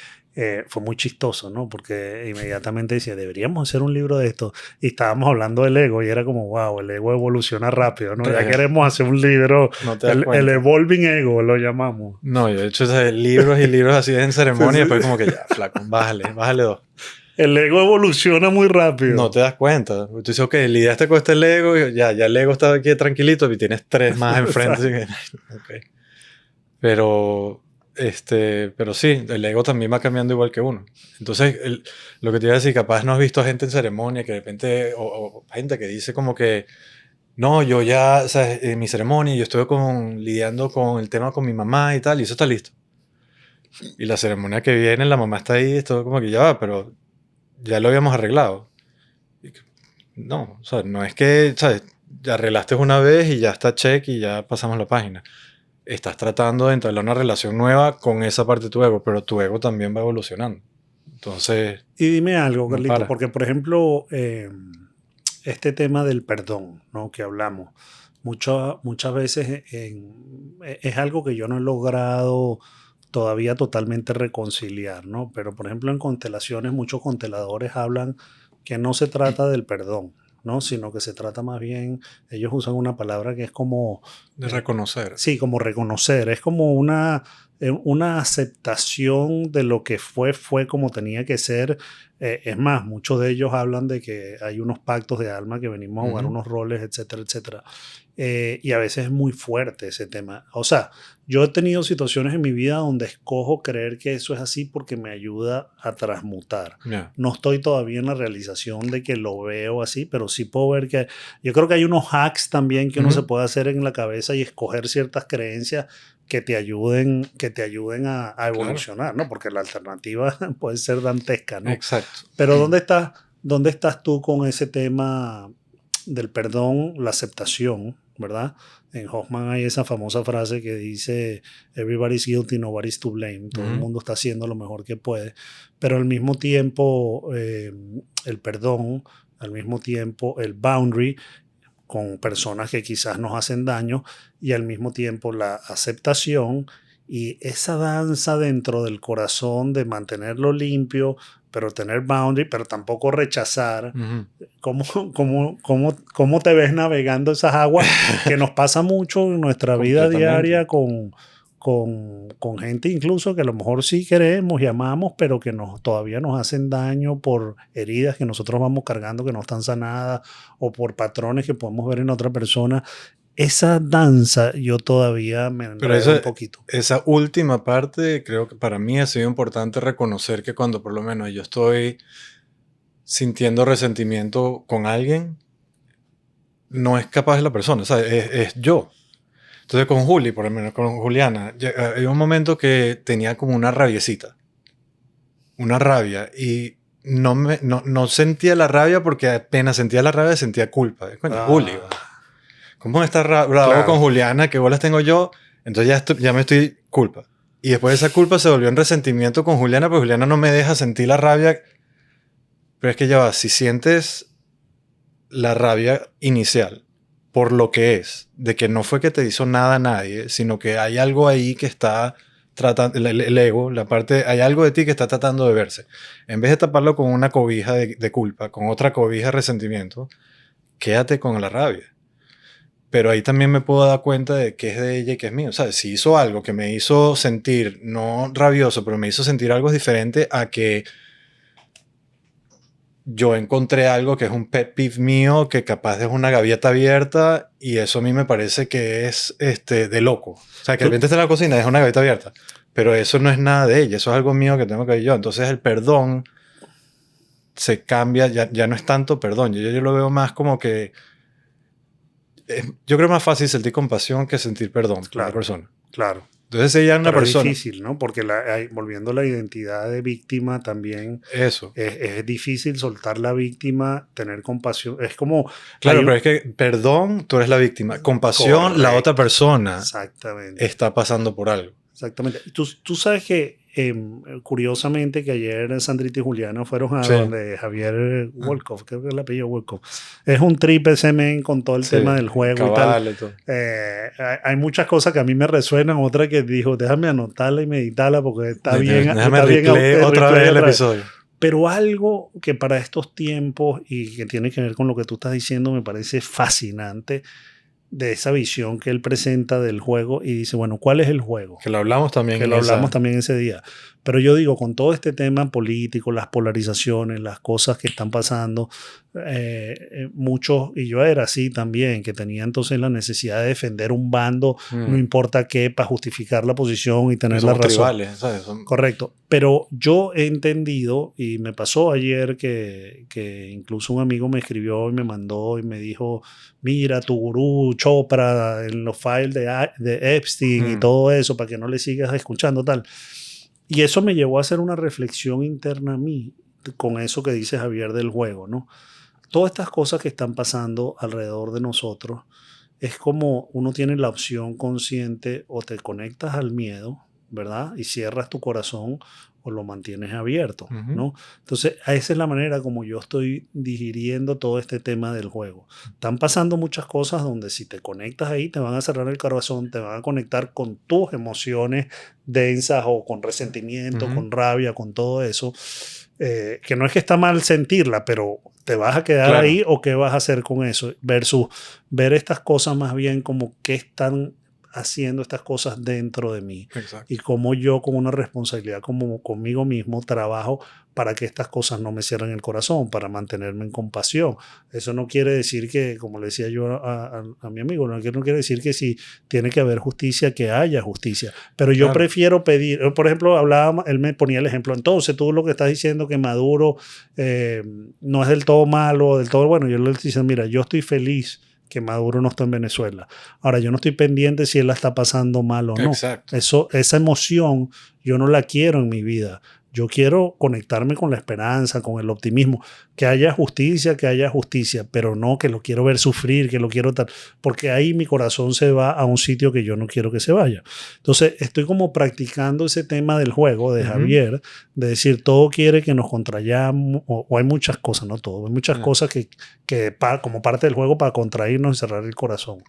S2: fue muy chistoso, ¿no? Porque inmediatamente decía, deberíamos hacer un libro de esto. Y estábamos hablando del ego y era como, wow, el ego evoluciona rápido, ¿no? Ya queremos hacer un libro,
S1: No te das
S2: el
S1: cuenta.
S2: Evolving Ego lo llamamos.
S1: No, yo he hecho libros y libros así en
S2: Sí,
S1: ceremonia y
S2: sí.
S1: después como que ya, flaco, bájale 2.
S2: El ego evoluciona muy
S1: No
S2: rápido.
S1: te das cuenta. Tú dices, ok, lidiaste con este Lego y ya el Lego está aquí tranquilito y tienes 3 más enfrente. Así que, ok. Pero, pero sí, el ego también va cambiando igual que uno. Entonces, lo que te iba a decir, capaz no has visto gente en ceremonia que de repente, o gente que dice como que, no, yo ya, o sea, en mi ceremonia yo estuve lidiando con el tema con mi mamá y tal, y eso está listo. Y la ceremonia que viene, la mamá está ahí, esto como que ya va, pero ya lo habíamos arreglado. No, o sea, no es que, ¿sabes? Ya arreglaste una vez y ya está check y ya pasamos la página. Estás tratando de entablar una relación nueva con esa parte de tu ego, pero tu ego también va evolucionando. Entonces,
S2: Y dime algo,
S1: no
S2: Carlito,
S1: para.
S2: porque por ejemplo, este tema del perdón, ¿no? Que hablamos, muchas veces es algo que yo no he logrado todavía totalmente reconciliar, ¿no? Pero por ejemplo, en constelaciones, muchos consteladores hablan que no se trata del perdón, ¿no? Sino que se trata más bien, ellos usan una palabra que es como,
S1: De reconocer.
S2: sí, como reconocer, es como una aceptación de lo que fue como tenía que ser. Es más, muchos de ellos hablan de que hay unos pactos de alma que venimos a jugar
S1: Ujú.
S2: unos roles, etcétera, etcétera. Y a veces es muy fuerte ese tema. O sea, yo he tenido situaciones en mi vida donde escojo creer que eso es así porque me ayuda a transmutar.
S1: Ya.
S2: No estoy todavía en la realización de que lo veo así, pero sí puedo ver que yo creo que hay unos hacks también que uno se
S1: Ujú.
S2: puede hacer en la cabeza y escoger ciertas creencias que te ayuden a
S1: Claro.
S2: evolucionar, ¿no? Porque la alternativa puede ser dantesca, ¿no?
S1: Exacto.
S2: Pero ¿dónde estás tú con ese tema del perdón, la aceptación? ¿verdad? En Hoffman hay esa famosa frase que dice, everybody's guilty, nobody's to blame. Todo el
S1: Ujú.
S2: mundo está haciendo lo mejor que puede. Pero al mismo tiempo, el perdón, al mismo tiempo, el boundary con personas que quizás nos hacen daño y al mismo tiempo la aceptación y esa danza dentro del corazón de mantenerlo limpio, pero tener boundary, pero tampoco rechazar.
S1: Ujú.
S2: ¿Cómo, cómo te ves navegando esas aguas que nos pasa mucho en nuestra vida
S1: Completamente.
S2: diaria con gente incluso que a lo mejor sí queremos y amamos, pero que todavía nos hacen daño por heridas que nosotros vamos cargando que no están sanadas o por patrones que podemos ver en otra persona? Esa danza yo todavía me
S1: Pero
S2: enredo un
S1: esa,
S2: poquito.
S1: esa última parte, creo que para mí ha sido importante reconocer que cuando por lo menos yo estoy sintiendo resentimiento con alguien, no es capaz de la persona, o sea, es yo. Entonces con Juli, por lo menos con Juliana, hay un momento que tenía como una rabiecita, una rabia, y no sentía la rabia porque apenas sentía la rabia sentía culpa. Coño, Juli,
S2: Ah,
S1: ¿cómo estás bravo con
S2: claro.
S1: Juliana? ¿Qué bolas tengo yo? Entonces ya me estoy culpa. Y después esa culpa se volvió en resentimiento con Juliana, porque Juliana no me deja sentir la rabia. Pero es que ya va, si sientes la rabia inicial por lo que es, de que no fue que te hizo nada a nadie, sino que hay algo ahí que está tratando, el ego, la parte, hay algo de ti que está tratando de verse. En vez de taparlo con una cobija de culpa, con otra cobija de resentimiento, quédate con la rabia. Pero ahí también me puedo dar cuenta de qué es de ella y qué es mío. O sea, si hizo algo que me hizo sentir, no rabioso, pero me hizo sentir algo diferente a que yo encontré algo que es un pet peeve mío, que capaz es una gavieta abierta, y eso a mí me parece que es de loco. O sea, que de
S2: Tú,
S1: repente está en la cocina y es una gavieta abierta, pero eso no es nada de ella, eso es algo mío que tengo que ver yo. Entonces el perdón se cambia, ya no es tanto perdón, yo lo veo más como que yo creo más fácil sentir compasión que sentir perdón por una
S2: claro,
S1: persona.
S2: claro.
S1: Entonces si ella es una
S2: Pero es
S1: persona,
S2: difícil, ¿no? Porque volviendo a la identidad de víctima también
S1: eso.
S2: es difícil soltar la víctima, tener compasión. Es como, hay
S1: Claro, pero es que perdón, tú eres la víctima. Compasión, la otra
S2: correcto,
S1: persona
S2: exactamente,
S1: está pasando por algo.
S2: exactamente. Tú sabes que, curiosamente, que ayer Sandrita y Juliana fueron a
S1: Sí,
S2: donde Javier Wolkoff, creo que es el apellido Wolkoff. Es un trip ese men con todo el
S1: sí,
S2: tema del juego y tal.
S1: cabal y todo.
S2: Hay muchas cosas que a mí me resuenan, otra que dijo, déjame anotarla y meditarla porque
S1: Déjame
S2: está bien
S1: replay otra vez
S2: replay
S1: el
S2: otra vez.
S1: episodio.
S2: Pero algo que para estos tiempos y que tiene que ver con lo que tú estás diciendo me parece fascinante de esa visión que él presenta del juego y dice, bueno, ¿cuál es el juego?
S1: Que lo hablamos también
S2: Que
S1: en
S2: lo hablamos
S1: esa.
S2: también ese día. Pero yo digo, con todo este tema político, las polarizaciones, las cosas que están pasando, muchos, y yo era así también, que tenía entonces la necesidad de defender un bando, no importa qué, para justificar la posición y
S1: Que
S2: tener la
S1: somos
S2: razón.
S1: tribales, ¿sabes?
S2: Correcto. Pero yo he entendido, y me pasó ayer que incluso un amigo me escribió y me mandó y me dijo, mira, tu gurú Chopra en los files de Epstein y todo eso, para que no le sigas escuchando tal. Y eso me llevó a hacer una reflexión interna a mí con eso que dice Javier del juego, ¿no? Todas estas cosas que están pasando alrededor de nosotros, es como uno tiene la opción consciente o te conectas al miedo, ¿verdad? Y cierras tu corazón o lo mantienes abierto, ¿no? Entonces, esa es la manera como yo estoy digiriendo todo este tema del juego. Están pasando muchas cosas donde si te conectas ahí te van a cerrar el corazón, te van a conectar con tus emociones densas o con resentimiento, con rabia, con todo eso. Que no es que está mal sentirla, pero ¿te vas a quedar
S1: Claro,
S2: ahí o qué vas a hacer con eso? Versus ver estas cosas más bien como qué están haciendo estas cosas dentro de mí
S1: exacto.
S2: y cómo yo con una responsabilidad como conmigo mismo trabajo para que estas cosas no me cierren el corazón, para mantenerme en compasión. Eso no quiere decir que, como le decía yo a mi amigo, no quiere decir que si tiene que haber justicia, que haya justicia. Pero yo
S1: Claro.
S2: prefiero pedir, por ejemplo, él me ponía el ejemplo, entonces tú lo que estás diciendo que Maduro no es del todo malo, del todo bueno, yo le decía, mira, yo estoy feliz que Maduro no está en Venezuela. Ahora, yo no estoy pendiente si él la está pasando mal o no.
S1: Exacto.
S2: Esa emoción yo no la quiero en mi vida. Yo quiero conectarme con la esperanza, con el optimismo, que haya justicia, pero no que lo quiero ver sufrir, que lo quiero tal, porque ahí mi corazón se va a un sitio que yo no quiero que se vaya. Entonces, estoy como practicando ese tema del juego de Javier, de decir, todo quiere que nos contrayamos, o hay muchas cosas, no todo, hay muchas cosas como parte del juego para contraernos y cerrar el corazón.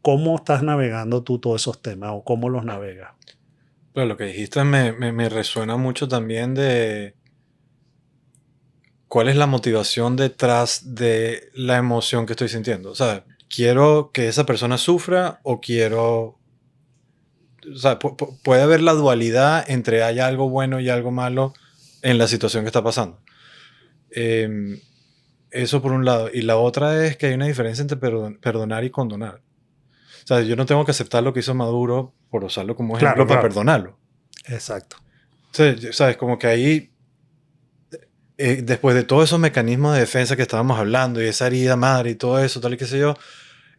S2: ¿Cómo estás navegando tú todos esos temas o cómo los navegas?
S1: Pero lo que dijiste me resuena mucho también de cuál es la motivación detrás de la emoción que estoy sintiendo. O sea, ¿quiero que esa persona sufra o quiero... O sea, puede haber la dualidad entre hay algo bueno y algo malo en la situación que está pasando. Eso por un lado. Y la otra es que hay una diferencia entre perdonar y condonar. O sea, yo no tengo que aceptar lo que hizo Maduro por usarlo como ejemplo para perdonarlo.
S2: Exacto.
S1: O sea, ¿sabes? Como que ahí, después de todos esos mecanismos de defensa que estábamos hablando y esa herida madre y todo eso, tal y qué sé yo,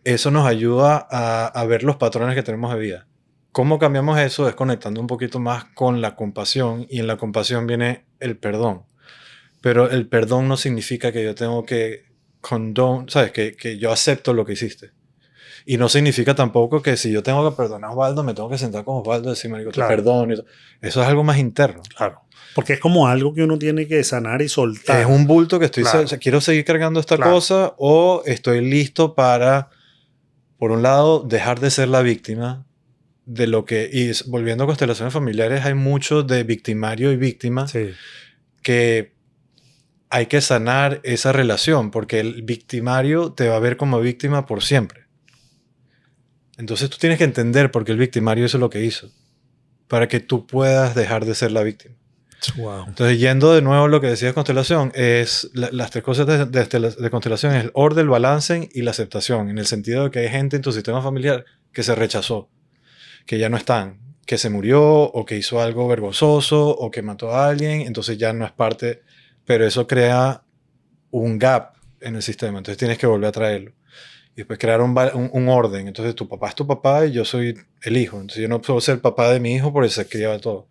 S1: eso nos ayuda a ver los patrones que tenemos de vida. ¿Cómo cambiamos eso? Es conectando un poquito más con la compasión, y en la compasión viene el perdón. Pero el perdón no significa que yo tengo que ¿sabes? Que yo acepto lo que hiciste. Y no significa tampoco que si yo tengo que perdonar a Osvaldo, me tengo que sentar con Osvaldo y decir, marico, te perdono. Eso es algo más interno.
S2: Claro. Porque es como algo que uno tiene que sanar y soltar.
S1: Es un bulto que estoy... O sea, quiero seguir cargando esta cosa, o estoy listo para, por un lado, dejar de ser la víctima de lo que... Y volviendo a constelaciones familiares, hay mucho de victimario y víctima que hay que sanar esa relación, porque el victimario te va a ver como víctima por siempre. Entonces tú tienes que entender por qué el victimario hizo lo que hizo, para que tú puedas dejar de ser la víctima.
S2: Wow.
S1: Entonces, yendo de nuevo a lo que decía Constelación, es las tres cosas de Constelación es el orden, el balance y la aceptación, en el sentido de que hay gente en tu sistema familiar que se rechazó, que ya no están, que se murió o que hizo algo vergonzoso o que mató a alguien, entonces ya no es parte, pero eso crea un gap en el sistema, entonces tienes que volver a traerlo. Y después crear un orden. Entonces tu papá es tu papá y yo soy el hijo. Entonces yo no puedo ser papá de mi hijo porque se criaba todo.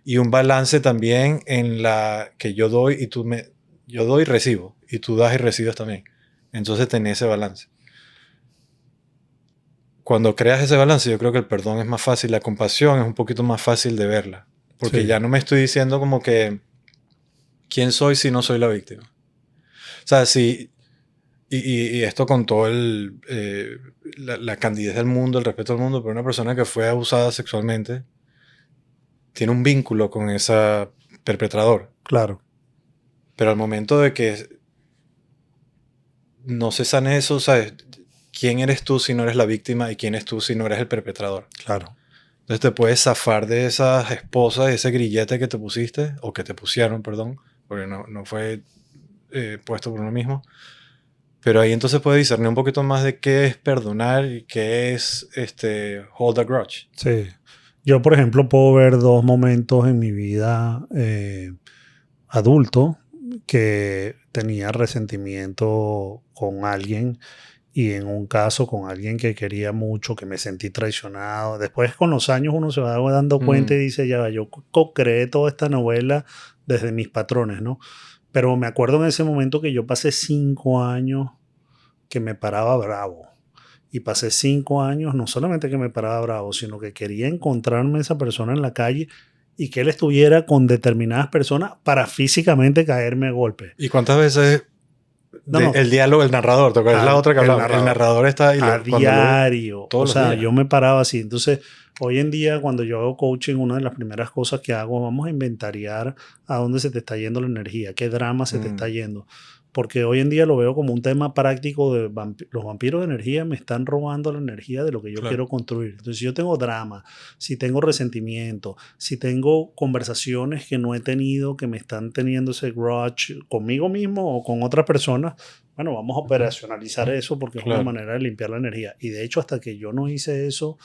S1: Y un balance también en la que yo doy y yo doy y recibo. Y tú das y recibes también. Entonces tenés ese balance. Cuando creas ese balance, yo creo que el perdón es más fácil. La compasión es un poquito más fácil de verla. Porque ya no me estoy diciendo como que ¿quién soy si no soy la víctima? O sea, si... Y esto con todo la candidez del mundo, el respeto al mundo, pero una persona que fue abusada sexualmente tiene un vínculo con ese perpetrador.
S2: Claro.
S1: Pero al momento de que no se sane eso, ¿sabes? ¿Quién eres tú si no eres la víctima y quién eres tú si no eres el perpetrador?
S2: Claro.
S1: Entonces te puedes zafar de esas esposas, de ese grillete que te pusiste, o que te pusieron, perdón, porque no fue puesto por uno mismo. Pero ahí entonces puedes discernir un poquito más de qué es perdonar y qué es hold a grudge.
S2: Sí. Yo, por ejemplo, puedo ver dos momentos en mi vida adulto que tenía resentimiento con alguien, y en un caso con alguien que quería mucho, que me sentí traicionado. Después, con los años, uno se va dando cuenta y dice, ya, yo creé toda esta novela desde mis patrones, ¿no? Pero me acuerdo en ese momento que yo pasé 5 años que me paraba bravo. Y pasé 5 años, no solamente que me paraba bravo, sino que quería encontrarme a esa persona en la calle y que él estuviera con determinadas personas para físicamente caerme a golpes.
S1: ¿Y cuántas veces el diálogo, el narrador, ¿te acuerdas? La otra que hablaba, el narrador está ahí.
S2: A diario. O sea, yo me paraba así. Entonces, hoy en día, cuando yo hago coaching, una de las primeras cosas que hago, vamos a inventariar a dónde se te está yendo la energía, qué drama se te está yendo. Porque hoy en día lo veo como un tema práctico de los vampiros de energía me están robando la energía de lo que yo quiero construir. Entonces, si yo tengo drama, si tengo resentimiento, si tengo conversaciones que no he tenido, que me están teniendo ese grudge conmigo mismo o con otras personas, bueno, vamos a operacionalizar eso porque es una manera de limpiar la energía. Y de hecho, hasta que yo no hice eso,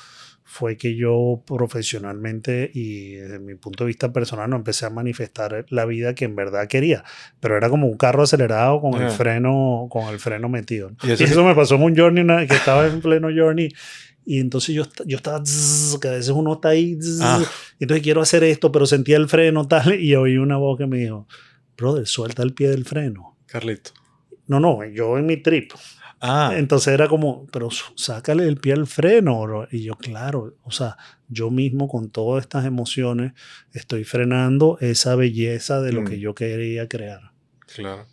S2: fue que yo profesionalmente y desde mi punto de vista personal no empecé a manifestar la vida que en verdad quería, pero era como un carro acelerado con el freno metido, ¿no? Y eso me pasó en un journey que estaba en pleno journey Y entonces yo estaba, que a veces uno está ahí,
S1: Ah,
S2: y entonces quiero hacer esto, pero sentía el freno tal, y oí una voz que me dijo, brother, suelta el pie del freno.
S1: Carlito.
S2: No, no, yo en mi trip.
S1: Ah,
S2: Entonces era como, pero sácale el pie al freno, bro. Y yo, claro, o sea, yo mismo con todas estas emociones estoy frenando esa belleza de lo que
S1: mm,
S2: yo quería crear.
S1: claro.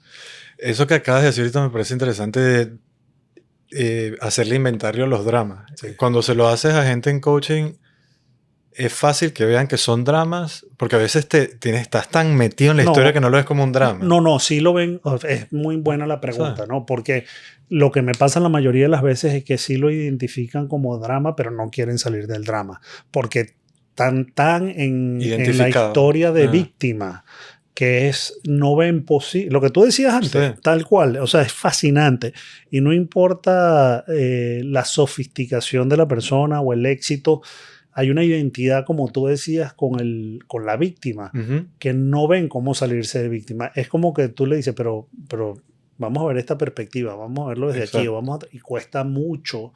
S1: Eso que acabas de decir ahorita me parece interesante de hacerle inventario a los dramas.
S2: Sí.
S1: Cuando se lo haces a gente en coaching, es fácil que vean que son dramas, porque a veces estás tan metido en la historia
S2: No,
S1: que no lo ves como un drama.
S2: no, sí lo ven, es muy buena la
S1: ¿Sabes?
S2: pregunta, ¿no? Porque lo que me pasa la mayoría de las veces es que sí lo identifican como drama, pero no quieren salir del drama, porque tan en la
S1: Identificado.
S2: historia de
S1: Ah,
S2: víctima que es, no ven posible, lo que tú decías
S1: sí.
S2: antes, tal cual, o sea, es fascinante y no importa la sofisticación de la persona o el éxito, hay una identidad, como tú decías, con la víctima
S1: Ujú,
S2: que no ven cómo salirse de víctima. Es como que tú le dices, pero vamos a ver esta perspectiva, vamos a verlo desde aquí,
S1: exacto.
S2: y cuesta mucho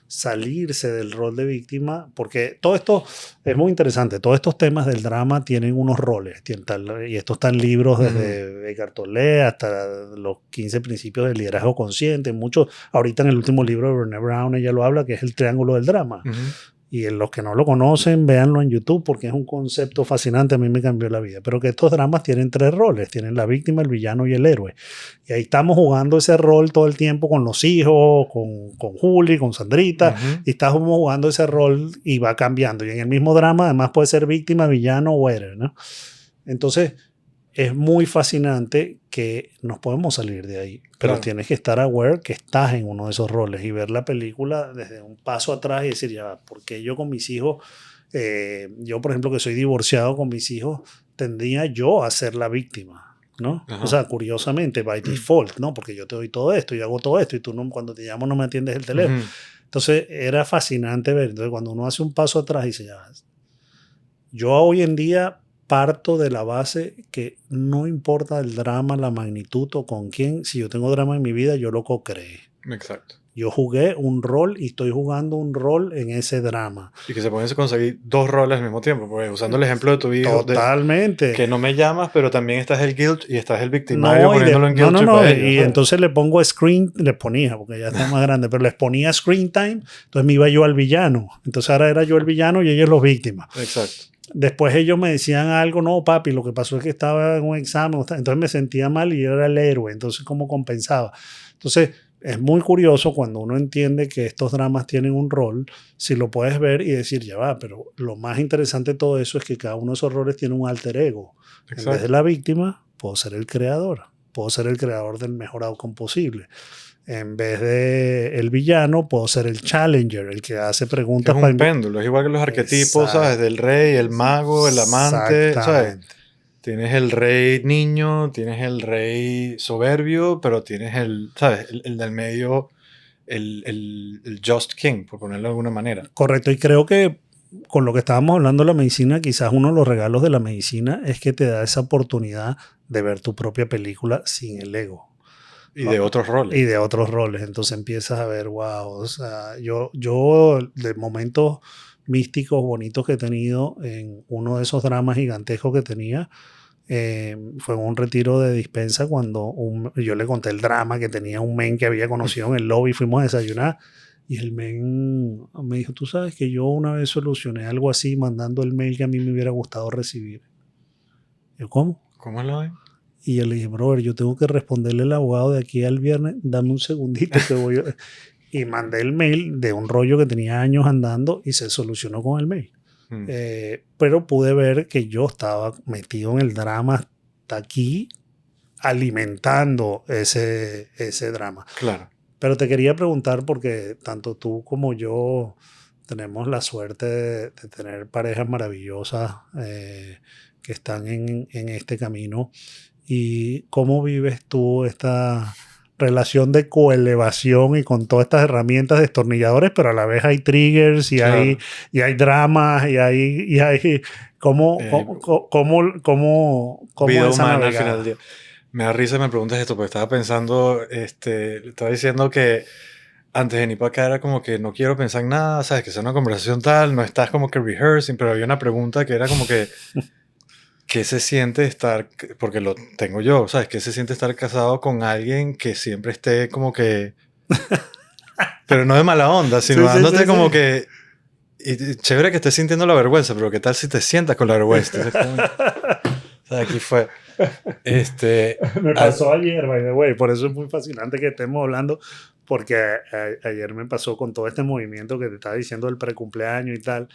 S2: salirse del rol de víctima, porque todo esto es muy interesante, todos estos temas del drama tienen unos roles, y estos están libros
S1: Ujú,
S2: desde Eckhart Tolle hasta los 15 principios del liderazgo consciente, muchos, ahorita en el último libro de Brené Brown ella lo habla, que es el triángulo del drama,
S1: ujú,
S2: y en los que no lo conocen, véanlo en YouTube porque es un concepto fascinante, a mí me cambió la vida. Pero que estos dramas tienen tres roles, tienen la víctima, el villano y el héroe. Y ahí estamos jugando ese rol todo el tiempo con los hijos, con Juli, con Sandrita,
S1: ujú.
S2: y estamos jugando ese rol y va cambiando. Y en el mismo drama además puede ser víctima, villano o héroe, ¿no? Entonces, es muy fascinante que nos podemos salir de ahí, pero
S1: Claro.
S2: tienes que estar aware que estás en uno de esos roles y ver la película desde un paso atrás y decir, ya, ¿por qué yo con mis hijos, yo por ejemplo que soy divorciado con mis hijos, tendría yo a ser la víctima? ¿No? O
S1: Ajá.
S2: sea, curiosamente, by default, ¿no? Porque yo te doy todo esto y hago todo esto y tú no, cuando te llamo no me atiendes el teléfono.
S1: Ujú,
S2: Entonces, era fascinante ver. Entonces, cuando uno hace un paso atrás y dice, ya, yo hoy en día parto de la base que no importa el drama, la magnitud o con quién, si yo tengo drama en mi vida, yo lo co-creé.
S1: exacto.
S2: Yo jugué un rol y estoy jugando un rol en ese drama.
S1: Y que se pueden conseguir dos roles al mismo tiempo, porque usando el ejemplo de tu hijo, de
S2: Totalmente.
S1: que no me llamas, pero también estás el guilt y estás el victimario
S2: No,
S1: poniéndolo en
S2: no,
S1: guilt
S2: no,
S1: trip
S2: no.
S1: a ellos,
S2: Y
S1: ¿sabes?
S2: entonces le pongo le ponía, porque ya está más grande, pero les ponía screen time, entonces me iba yo al villano. Entonces ahora era yo el villano y ellos los víctimas.
S1: Exacto.
S2: Después ellos me decían algo, no, papi, lo que pasó es que estaba en un examen, entonces me sentía mal y yo era el héroe, entonces ¿cómo compensaba? Entonces es muy curioso cuando uno entiende que estos dramas tienen un rol, si lo puedes ver y decir, ya va, pero lo más interesante de todo eso es que cada uno de esos roles tiene un alter ego. En vez de
S1: Exacto.
S2: la víctima, puedo ser el creador del mejor outcome posible. En vez de el villano, puedo ser el challenger, el que hace
S1: Que es
S2: preguntas
S1: un
S2: para...
S1: péndulo, es igual que los arquetipos, ¿sabes?
S2: Exacto.
S1: Del rey, el mago, el amante, ¿sabes?
S2: Exactamente.
S1: Tienes el rey niño, tienes el rey soberbio, pero tienes ¿sabes? El del medio, el Just King, por ponerlo de alguna manera.
S2: Correcto, y creo que con lo que estábamos hablando de la medicina, quizás uno de los regalos de la medicina es que te da esa oportunidad de ver tu propia película sin el ego.
S1: Y de otros roles.
S2: Y de otros roles. Entonces empiezas a ver, wow, o sea, yo de momentos místicos, bonitos que he tenido en uno de esos dramas gigantescos que tenía, fue en un retiro de dispensa cuando yo le conté el drama que tenía un men que había conocido en el lobby, fuimos a desayunar y el men me dijo, tú sabes que yo una vez solucioné algo así mandando el mail que a mí me hubiera gustado recibir. Yo, ¿cómo?
S1: ¿Cómo es lo de?
S2: Y yo le dije, brother, yo tengo que responderle al abogado de aquí al viernes, dame un segundito que voy a... Y mandé el mail de un rollo que tenía años andando y se solucionó con el mail.
S1: Mm,
S2: Pero pude ver que yo estaba metido en el drama hasta aquí, alimentando ese drama.
S1: claro.
S2: Pero te quería preguntar, porque tanto tú como yo tenemos la suerte de tener parejas maravillosas que están en este camino. ¿Y cómo vives tú esta relación de coelevación y con todas estas herramientas destornilladores, pero a la vez hay triggers
S1: Claro.
S2: y hay dramas y hay cómo,
S1: Eh,
S2: cómo
S1: vida
S2: esa
S1: humana al final del
S2: navegada?
S1: día. Me da risa que me preguntes esto, porque estaba pensando, estaba diciendo que antes de venir para acá era como que no quiero pensar en nada, ¿sabes? Que sea una conversación tal, no estás como que rehearsing, pero había una pregunta que era como que, ¿qué se siente estar, porque lo tengo yo, ¿sabes? ¿Qué se siente estar casado con alguien que siempre esté como que, pero no de mala onda, sino
S2: Sí, sí,
S1: dándote
S2: sí,
S1: como
S2: sí.
S1: que, y chévere que estés sintiendo la vergüenza, pero ¿qué tal si te sientas con la vergüenza? Entonces, coño, o sea, aquí fue,
S2: Me
S1: al-
S2: pasó ayer, by the way, por eso es muy fascinante que estemos hablando, porque ayer me pasó con todo este movimiento que te estaba diciendo del precumpleaños y tal,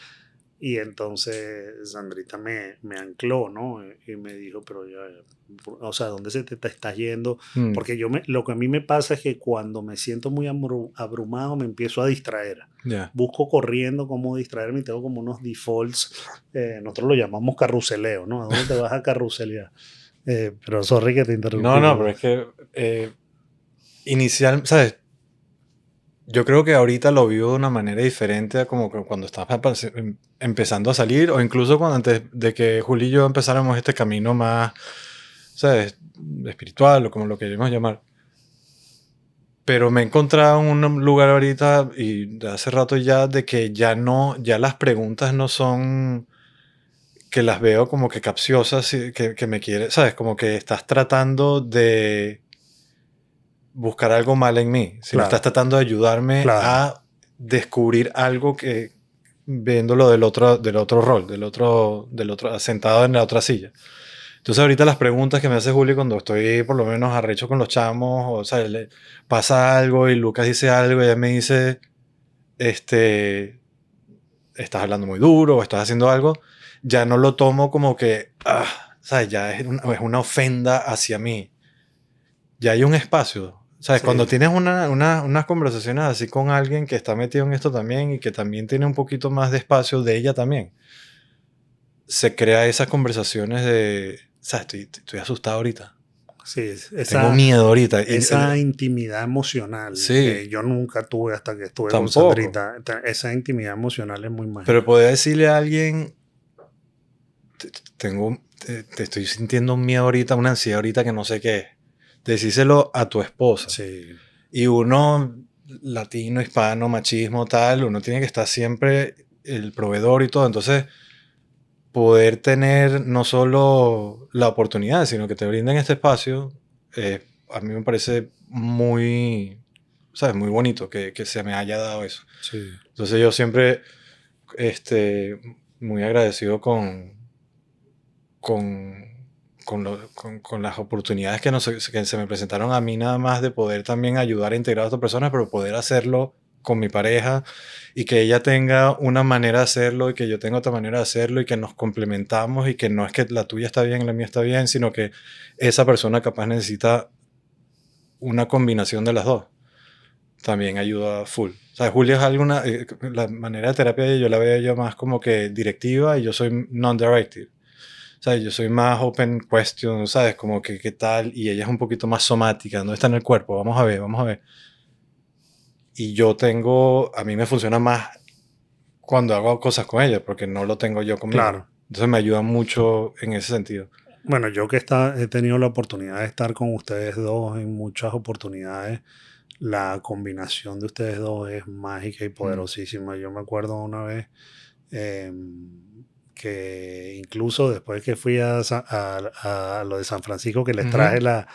S2: y entonces Sandrita me ancló, ¿no? Y me dijo, pero ya, o sea, ¿dónde te estás yendo?
S1: mm,
S2: Porque lo que a mí me pasa es que cuando me siento muy abrumado me empiezo a distraer.
S1: ya.
S2: Busco corriendo cómo distraerme y tengo como unos defaults, nosotros lo llamamos carruseleo, ¿no? ¿A dónde te vas a carruselear? Pero sorry que te
S1: No,
S2: interrumpí,
S1: no, pero
S2: perdón.
S1: es que inicial, ¿sabes? Yo creo que ahorita lo vivo de una manera diferente a como que cuando estaba empezando a salir o incluso cuando antes de que Julio y yo empezáramos este camino más, ¿sabes? Espiritual o como lo queremos llamar. Pero me he encontrado en un lugar ahorita y de hace rato ya de que ya no, ya las preguntas no son que las veo como que capciosas, que me quiere, ¿sabes? Como que estás tratando de buscar algo mal en mí, sino estás
S2: Claro,
S1: tratando de ayudarme
S2: claro.
S1: a descubrir algo que viéndolo del otro rol, del otro, sentado en la otra silla. Entonces ahorita las preguntas que me hace Juli cuando estoy por lo menos arrecho con los chamos, o sea, le pasa algo y Lucas dice algo y ella me dice, este, estás hablando muy duro o estás haciendo algo, ya no lo tomo como que, ¿sabes? Ya es una ofenda hacia mí, ya hay un espacio. ¿Sabes? Cuando
S2: Sí,
S1: tienes unas conversaciones así con alguien que está metido en esto también y que también tiene un poquito más de espacio de ella también, se crea esas conversaciones de, ¿sabes? Estoy asustado ahorita.
S2: sí,
S1: Tengo miedo ahorita.
S2: esa intimidad emocional
S1: Sí,
S2: que yo nunca tuve hasta que estuve con
S1: tampoco.
S2: Sandrita, esa intimidad emocional es muy
S1: Pero
S2: mágica.
S1: poder decirle a alguien, te estoy sintiendo un miedo ahorita, una ansiedad ahorita que no sé qué es. Decíselo a tu esposa.
S2: Sí,
S1: Y uno, latino, hispano, machismo, tal, uno tiene que estar siempre el proveedor y todo. Entonces, poder tener no solo la oportunidad, sino que te brinden este espacio, a mí me parece muy, ¿sabes? Muy bonito que se me haya dado eso.
S2: sí,
S1: Entonces yo siempre, este, muy agradecido con, con las oportunidades que se me presentaron a mí nada más de poder también ayudar a integrar a otras personas, pero poder hacerlo con mi pareja y que ella tenga una manera de hacerlo y que yo tenga otra manera de hacerlo y que nos complementamos y que no es que la tuya está bien y la mía está bien, sino que esa persona capaz necesita una combinación de las dos. También ayuda full. O sea, Julia es alguna, la manera de terapia de ella yo la veo yo más como que directiva y yo soy non-directive. ¿Sabes? Yo soy más open question, ¿sabes? Como que qué tal, y ella es un poquito más somática, no está en el cuerpo, vamos a ver, vamos a ver. Y yo tengo, a mí me funciona más cuando hago cosas con ella, porque no lo tengo yo conmigo.
S2: claro.
S1: Entonces me ayuda mucho en ese sentido.
S2: Bueno, yo que he tenido la oportunidad de estar con ustedes dos en muchas oportunidades, la combinación de ustedes dos es mágica y
S1: Mm.
S2: poderosísima. Yo me acuerdo una vez que incluso después que fui a lo de San Francisco, que les
S1: Ujú.
S2: traje
S1: Ah,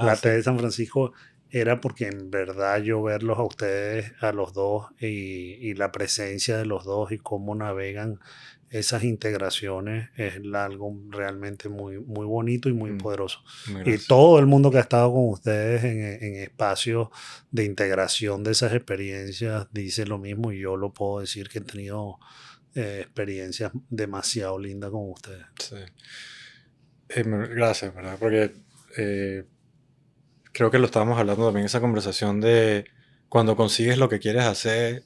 S2: la
S1: sí.
S2: T de San Francisco, era porque en verdad yo verlos a ustedes, a los dos, y la presencia de los dos y cómo navegan esas integraciones es algo realmente muy, muy bonito y muy
S1: Mm,
S2: poderoso. Y
S1: gracias.
S2: todo el mundo que ha estado con ustedes en espacios de integración de esas experiencias dice lo mismo y yo lo puedo decir que he tenido experiencias demasiado lindas con ustedes.
S1: Sí. Gracias, ¿verdad? Porque eh, creo que lo estábamos hablando también en esa conversación de cuando consigues lo que quieres hacer,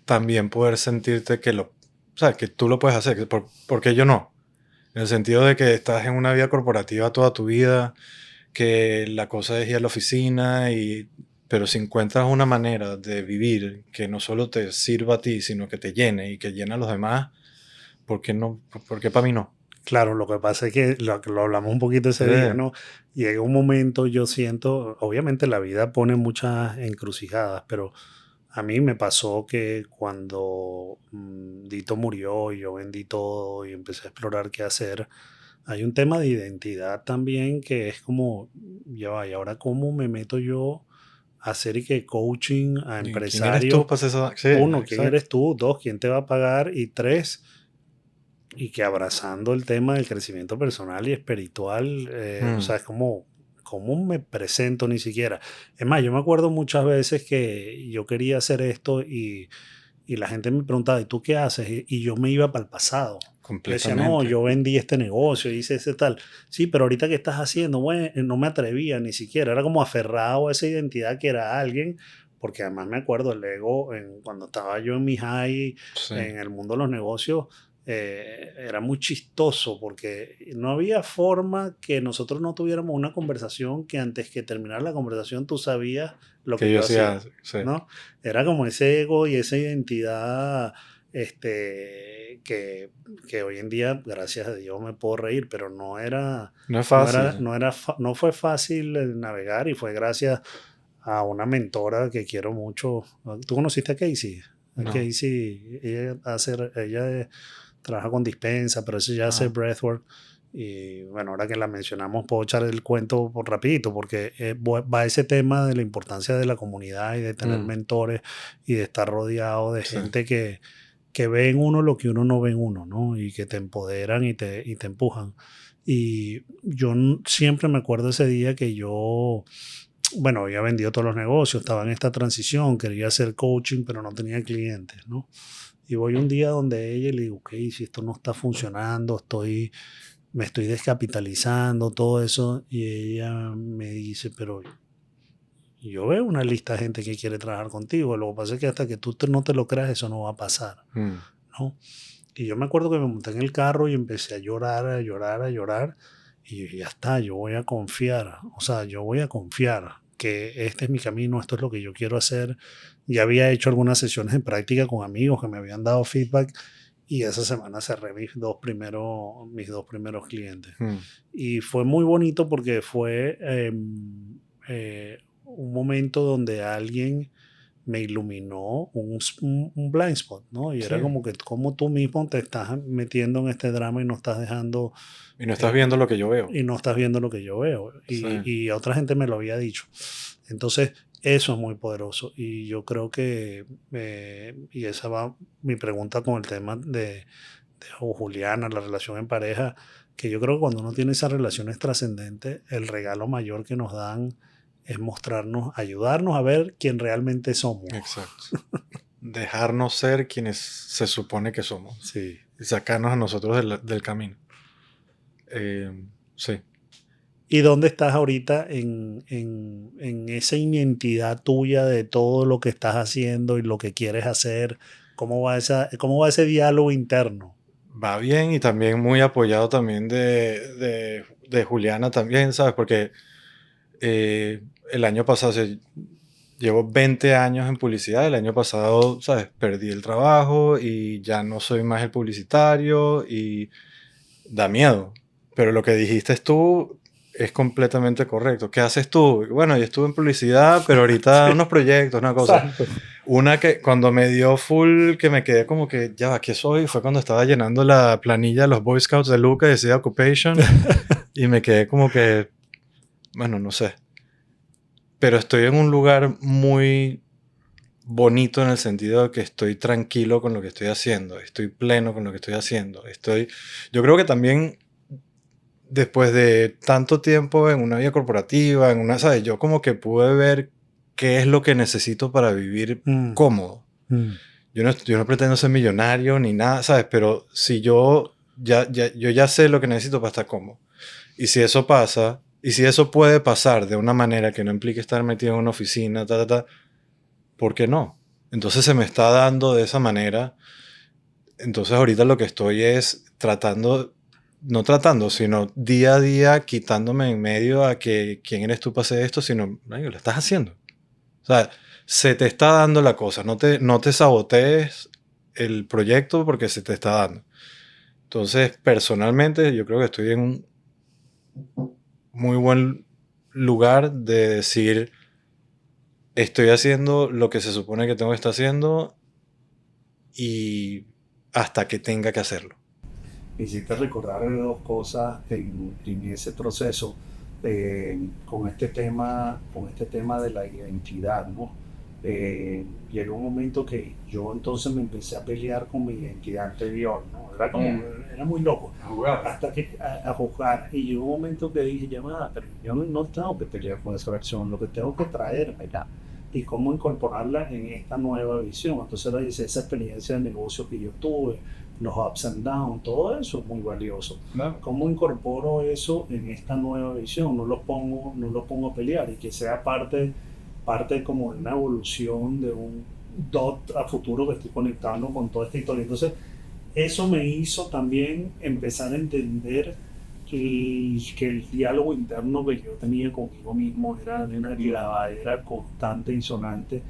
S1: también poder sentirte que lo, o sea, que tú lo puedes hacer, porque yo no. En el sentido de que estás en una vida corporativa toda tu vida, que la cosa es ir a la oficina, pero si encuentras una manera de vivir que no solo te sirva a ti, sino que te llene y que llene a los demás, ¿por qué no? ¿Por qué para mí no?
S2: Claro, lo que pasa es que lo hablamos un poquito ese día,
S1: Sí,
S2: ¿no? Llega un momento, yo siento, obviamente la vida pone muchas encrucijadas, pero a mí me pasó que cuando Dito murió y yo vendí todo y empecé a explorar qué hacer, hay un tema de identidad también que es como, ya va, y ahora cómo me meto yo a hacer y que coaching a
S1: ¿y quién eres tú
S2: empresarios.
S1: para hacer eso? Sí,
S2: Uno, ¿quién
S1: exacto.
S2: eres tú? Dos, ¿quién te va a pagar? Y tres, y que abrazando el tema del crecimiento personal y espiritual, o
S1: Mm,
S2: sea, es como, ¿cómo me presento ni siquiera? Es más, yo me acuerdo muchas veces que yo quería hacer esto y la gente me preguntaba, ¿y tú qué haces? Y yo me iba para el pasado. Yo decía, no,
S1: completamente.
S2: yo vendí este negocio, hice ese tal. Sí, pero ahorita ¿qué estás haciendo? Bueno, no me atrevía ni siquiera. Era como aferrado a esa identidad que era alguien, porque además me acuerdo el ego, cuando estaba yo en mi high,
S1: Sí.
S2: en el mundo de los negocios, era muy chistoso porque no había forma que nosotros no tuviéramos una conversación que antes que terminar la conversación tú sabías lo
S1: Que
S2: que
S1: yo
S2: yo hacía,
S1: hacía, sí.
S2: ¿no? Era como ese ego y esa identidad que hoy en día, gracias a Dios, me puedo reír, pero
S1: No es fácil.
S2: no fue fácil el navegar y fue gracias a una mentora que quiero mucho. ¿Tú conociste a Casey? A
S1: No.
S2: Casey, trabaja con dispensa, pero eso ya hace
S1: Ah,
S2: breathwork. Y bueno, ahora que la mencionamos, puedo echar el cuento por rapidito, porque va ese tema de la importancia de la comunidad y de tener
S1: mm,
S2: mentores y de estar rodeado de
S1: sí.
S2: gente que ve en uno lo que uno no ve en uno, ¿no? Y que te empoderan y te empujan. Y yo siempre me acuerdo ese día que yo, bueno, había vendido todos los negocios, estaba en esta transición, quería hacer coaching, pero no tenía clientes, ¿no? Y voy un día donde ella y le digo, ok, si esto no está funcionando, me estoy descapitalizando, todo eso. Y ella me dice, pero yo veo una lista de gente que quiere trabajar contigo. Lo que pasa es que hasta que no te lo creas, eso no va a pasar,
S1: Mm,
S2: ¿no? Y yo me acuerdo que me monté en el carro y empecé a llorar, a llorar, a llorar. Y yo dije, ya está, yo voy a confiar. O sea, yo voy a confiar que este es mi camino, esto es lo que yo quiero hacer. Ya había hecho algunas sesiones en práctica con amigos que me habían dado feedback y esa semana cerré mis dos primeros clientes.
S1: mm,
S2: Y fue muy bonito porque fue un momento donde alguien me iluminó un blind spot, ¿no? Y
S1: sí.
S2: era como que como tú mismo te estás metiendo en este drama y no estás dejando,
S1: Y no estás
S2: eh,
S1: viendo lo que yo veo.
S2: y no estás viendo lo que yo veo.
S1: Sí.
S2: Y otra gente me lo había dicho. Entonces, eso es muy poderoso. Y yo creo que, y esa va mi pregunta con el tema de Juliana, la relación en pareja, que yo creo que cuando uno tiene esas relaciones trascendentes, el regalo mayor que nos dan es mostrarnos, ayudarnos a ver quién realmente somos.
S1: Exacto. Dejarnos ser quienes se supone que somos.
S2: Sí.
S1: Y sacarnos a nosotros del camino. Sí.
S2: ¿Y dónde estás ahorita en esa identidad tuya de todo lo que estás haciendo y lo que quieres hacer? Cómo va ese diálogo interno?
S1: Va bien y también muy apoyado también de Juliana también, ¿sabes? Porque el año pasado, o sea, llevo 20 años en publicidad, el año pasado, ¿sabes? Perdí el trabajo y ya no soy más el publicitario y da miedo. Pero lo que dijiste tú es completamente correcto. ¿Qué haces tú? Bueno, yo estuve en publicidad, pero ahorita
S2: Sí,
S1: unos proyectos, una cosa.
S2: exacto.
S1: Una que cuando me dio full, que me quedé como que, ya va, ¿qué soy? Fue cuando estaba llenando la planilla de los Boy Scouts de Luca y decía Occupation y me quedé como que, bueno, no sé. Pero estoy en un lugar muy bonito en el sentido de que estoy tranquilo con lo que estoy haciendo, estoy pleno con lo que estoy haciendo. Yo creo que también después de tanto tiempo en una vida corporativa, ¿sabes? Yo como que pude ver qué es lo que necesito para vivir
S2: Mm,
S1: cómodo.
S2: mm,
S1: Yo no pretendo ser millonario ni nada, ¿sabes? Pero si yo ya sé lo que necesito para estar cómodo. Y si eso pasa, y si eso puede pasar de una manera que no implique estar metido en una oficina, ¿por qué no? Entonces se me está dando de esa manera. Entonces ahorita lo que estoy es tratando, no tratando, sino día a día quitándome en medio a que quién eres tú para hacer esto, sino, "Ay, lo estás haciendo. O sea, se te está dando la cosa, no te sabotees el proyecto porque se te está dando. Entonces, personalmente, yo creo que estoy en un muy buen lugar de decir, estoy haciendo lo que se supone que tengo que estar haciendo y hasta que tenga que hacerlo.
S2: Me hiciste recordar dos cosas en ese proceso con este tema de la identidad, ¿no? Llegó un momento que yo entonces me empecé a pelear con mi identidad anterior, ¿no? Era como, era muy loco,
S1: A jugar.
S2: hasta que a jugar. Y llegó un momento que dije, ya va, pero yo no tengo que pelear con esa versión, lo que tengo que traerme ya. Y cómo incorporarla en esta nueva visión. Entonces ahora dice, esa experiencia de negocio que yo tuve, los ups and downs, todo eso es muy valioso.
S1: Claro.
S2: ¿Cómo incorporo eso en esta nueva visión? No lo pongo a pelear y que sea parte como de una evolución de un dot a futuro que estoy conectando con toda esta historia. Entonces, eso me hizo también empezar a entender que el diálogo interno que yo tenía conmigo mismo era de una era constante y sonante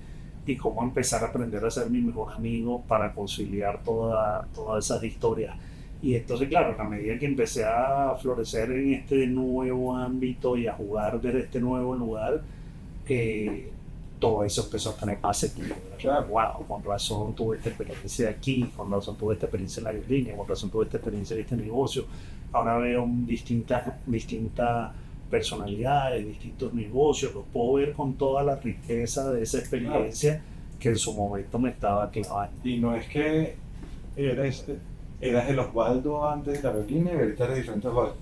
S2: y cómo empezar a aprender a ser mi mejor amigo para conciliar todas esas historias. Y entonces, claro, a medida que empecé a florecer en este nuevo ámbito y a jugar desde este nuevo lugar, que todo eso empezó a tener más sentido. Claro. Wow, con razón tuve esta experiencia aquí, con razón tuve esta experiencia en la aerolínea, con razón tuve esta experiencia en este negocio. Ahora veo distintas personalidades, distintos negocios, los puedo ver con toda la riqueza de esa experiencia que en su momento me estaba clavando.
S1: Y no es que eres, eras el Osvaldo antes de la aerolínea y ahorita eres diferente Osvaldo.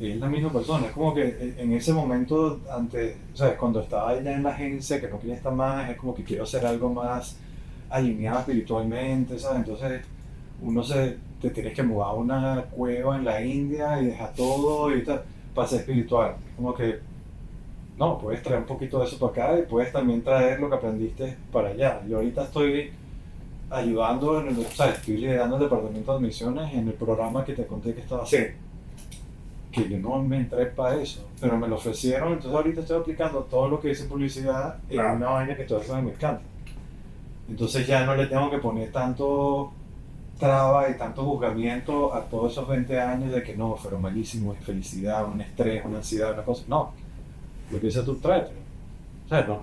S1: Y es la misma persona, es como que en ese momento, antes, ¿sabes? Cuando estaba ya en la agencia, que no quería estar más, es como que quiero hacer algo más alineado espiritualmente, ¿sabes? Entonces, te tienes que mudar a una cueva en la India y dejar todo y tal, para ser espiritual. Como que, no, puedes traer un poquito de eso para acá y puedes también traer lo que aprendiste para allá. Yo ahorita estoy ayudando, ¿sabes? Estoy liderando el departamento de admisiones en el programa que te conté que estaba haciendo. Sí. Que yo no me entré para eso, pero me lo ofrecieron, entonces ahorita estoy aplicando todo lo que dice publicidad en una vaina que estoy haciendo y me encanta. Entonces ya no le tengo que poner tanto traba y tanto juzgamiento a todos esos 20 años de que no, fueron malísimos, infelicidad, un estrés, una ansiedad, una cosa. No, lo que dices tú, tráetelo. O sea, no,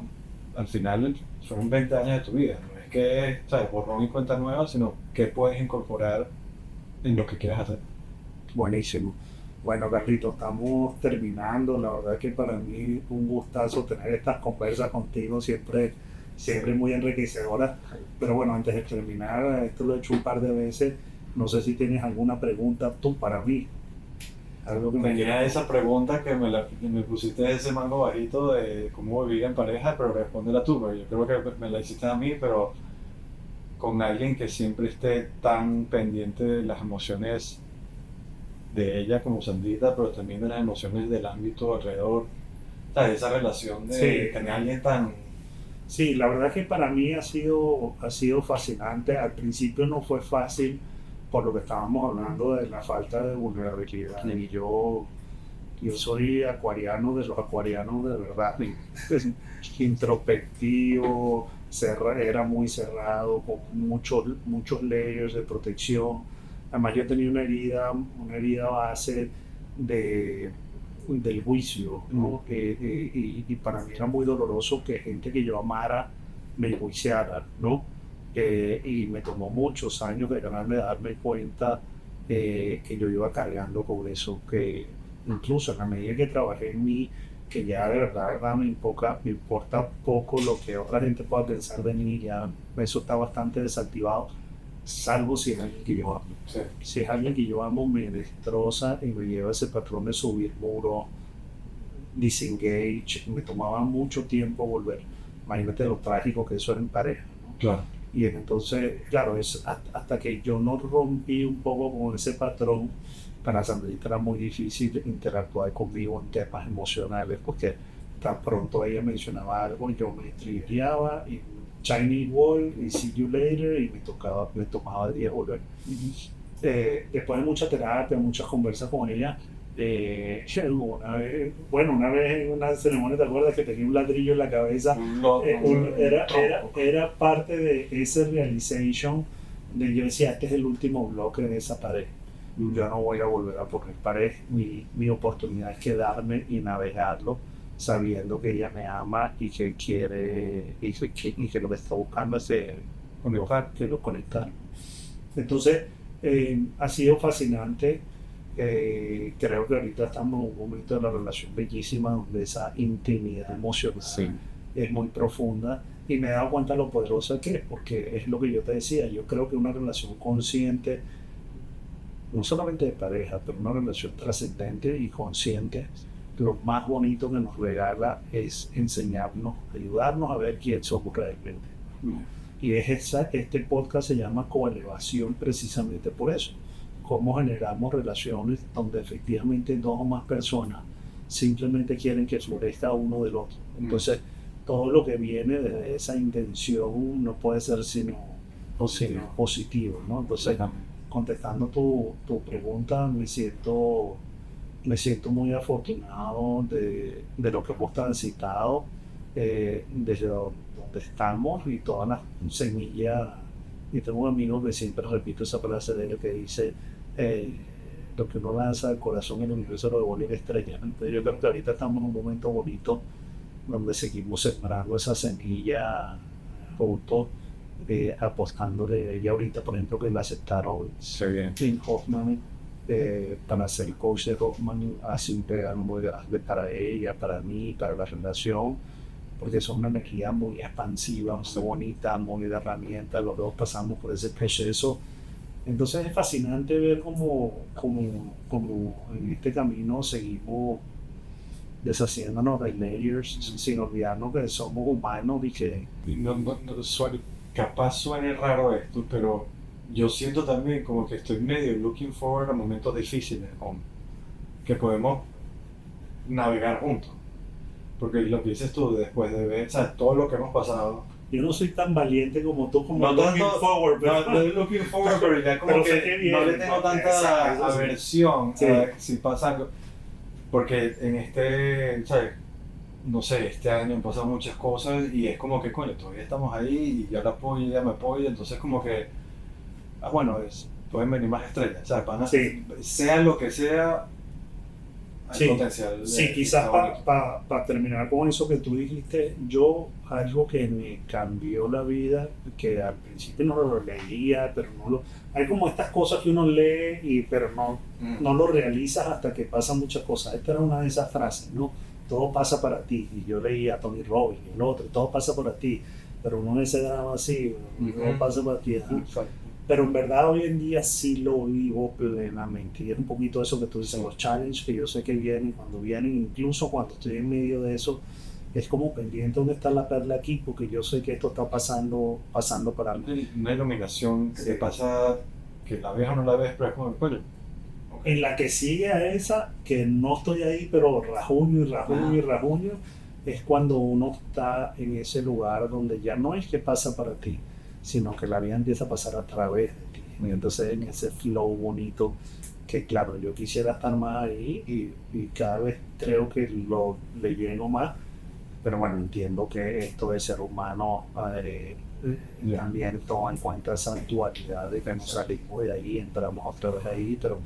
S1: al final son 20 años de tu vida, no es que, ¿sabes? Borrón y cuenta nueva, sino que puedes incorporar en lo que quieras hacer.
S2: Buenísimo. Bueno, Carlito, estamos terminando. La verdad que para mí es un gustazo tener estas conversas contigo, siempre muy enriquecedoras. Pero bueno, antes de terminar, esto lo he hecho un par de veces. No sé si tienes alguna pregunta tú para mí.
S1: Algo que tenía esa pregunta que me pusiste ese mango bajito de cómo vivir en pareja, pero respóndela tú, porque yo creo que me la hiciste a mí, pero con alguien que siempre esté tan pendiente de las emociones de ella como Sandrita, pero también de las emociones del ámbito alrededor, ¿sabes? Esa relación de tener a alguien tan...
S2: Sí, la verdad que para mí ha sido fascinante. Al principio no fue fácil por lo que estábamos hablando de la falta de vulnerabilidad. Y yo soy acuariano de los acuarianos de verdad, introspectivo, era muy cerrado, con muchos layers de protección. Además yo tenía una herida base del juicio, ¿no? Y para mí era muy doloroso que gente que yo amara me enjuiciara, ¿no? Y me tomó muchos años de darme cuenta que yo iba cargando con eso, que incluso en la medida que trabajé en mí, que ya de verdad me importa poco lo que otra gente pueda pensar de mí, ya eso está bastante desactivado, salvo si es alguien que yo amo.
S1: Sí.
S2: Si es alguien que yo amo, me destroza y me lleva ese patrón de subir muro, disengage, me tomaba mucho tiempo volver. Imagínate lo trágico que eso era en pareja, ¿no?
S1: Claro.
S2: Y entonces, claro, es hasta que yo no rompí un poco con ese patrón, para Sandrita era muy difícil interactuar conmigo en temas emocionales, porque tan pronto ella mencionaba algo, yo me trigueaba y Chinese Wall y See You Later y me tomaba 10 volver. Después de mucha terapia, muchas conversas con ella, una vez en una ceremonia, ¿te acuerdas que tenía un ladrillo en la cabeza? Era parte de ese realization de yo decía, este es el último bloque de esa pared.
S3: yo no voy a volver a poner pared. Mi oportunidad es quedarme y navegarlo sabiendo que ella me ama y que quiere y que lo que está buscando es conectar, que lo conectar. Entonces, ha sido fascinante. Creo que ahorita estamos en un momento de la relación bellísima donde esa intimidad emocional es muy profunda y me he dado cuenta de lo poderosa que es, porque es lo que yo te decía, yo creo que una relación consciente, no solamente de pareja, pero una relación trascendente y consciente, lo más bonito que nos regala es enseñarnos, ayudarnos a ver quién somos realmente. Y este podcast se llama Coelevación precisamente por eso. Cómo generamos relaciones donde efectivamente dos o más personas simplemente quieren que florezca uno del otro. Entonces, todo lo que viene de esa intención no puede ser sino positivo, ¿no? Entonces, contestando tu pregunta, me siento muy afortunado de lo que hemos transitado desde donde estamos y todas las semillas. Y tengo un amigo que siempre repito esa frase de él que dice lo que uno lanza al corazón en el universo lo devuelve en estrellas. Entonces yo creo que ahorita estamos en un momento bonito donde seguimos sembrando esa semilla juntos, apostándole. Ella ahorita, por ejemplo, que la aceptaron Tim Hoffman para ser coach de Hoffman, ha sido un regalo muy grande para ella, para mí, para la relación, porque son una energía muy expansiva, muy bonita, muy de herramientas. Los dos pasamos por ese proceso. Entonces es fascinante ver cómo en este camino seguimos deshaciéndonos de layers sin olvidarnos que somos humanos y que
S1: Capaz suene raro esto, pero yo siento también como que estoy medio looking forward a momentos difíciles, que podemos navegar juntos. Porque lo que dices tú, después de ver, ¿sabes? Todo lo que hemos pasado.
S3: Yo no soy tan valiente como tú, como
S1: no
S3: looking forward, pero
S1: no looking forward, pero ya como que no le tengo tanta aversión si pasa algo. Porque en ¿sabes? No sé, este año han pasado muchas cosas y es como que, coño, todavía estamos ahí y yo la apoyo y ella me apoya, entonces como que, bueno, pueden venir más estrellas, ¿sabes? Sea lo que sea, hay potencial.
S3: Sí, quizás para terminar con eso que tú dijiste, algo que me cambió la vida, que al principio no lo leía, pero hay como estas cosas que uno lee, pero no lo realizas hasta que pasan muchas cosas. Esta era una de esas frases, ¿no? Todo pasa para ti. Y yo leía a Tony Robbins, el otro, todo pasa para ti. Pero uno ese drama así, todo pasa para ti. Pero en verdad hoy en día sí lo vivo plenamente. Y es un poquito eso que tú dices, los challenges que yo sé que cuando vienen, incluso cuando estoy en medio de eso, es como pendiente dónde está la perla aquí, porque yo sé que esto está pasando para mí.
S1: Una iluminación que pasa, que la ves o no la ves, pero es como, coño.
S3: En la que sigue a esa, que no estoy ahí, pero rajuño, es cuando uno está en ese lugar donde ya no es que pasa para ti, sino que la vida empieza a pasar a través de ti. Y entonces en ese flow bonito, que claro, yo quisiera estar más ahí y cada vez creo que le lleno más, pero bueno, entiendo que esto de ser humano también toma en cuenta esa dualidad de que nos salimos de ahí, entramos otra vez ahí, pero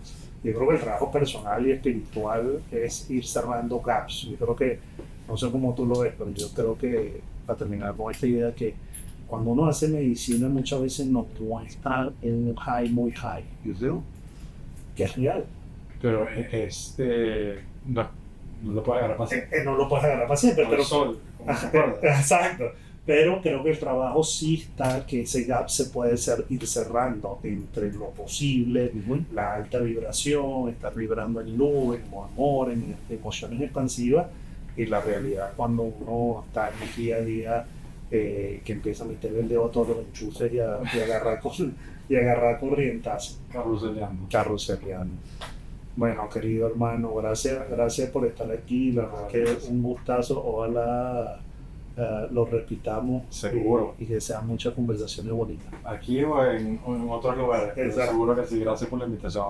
S3: yo creo que el trabajo personal y espiritual es ir cerrando gaps. Yo creo que, no sé cómo tú lo ves, pero yo creo que, para terminar con esta idea, que cuando uno hace medicina muchas veces no está en un high muy high, que es real.
S1: Pero no lo puedes agarrar para siempre.
S3: No lo puedes agarrar para siempre, pero
S1: sol,
S3: exacto. Pero creo que el trabajo sí está, que ese gap se puede ir cerrando entre lo posible, la alta vibración, estar vibrando en luz, en amor, en emociones expansivas, y la realidad cuando uno está en el día a día, que empieza a meter el dedo a todos los enchufes y agarrar corrientazo. Carruseliano. Bueno, querido hermano, gracias por estar aquí. La verdad que es un gustazo. Ojalá lo repitamos.
S1: Seguro.
S3: Y que sean muchas conversaciones bonitas.
S1: Aquí o en otros lugares. Seguro que sí. Gracias por la invitación.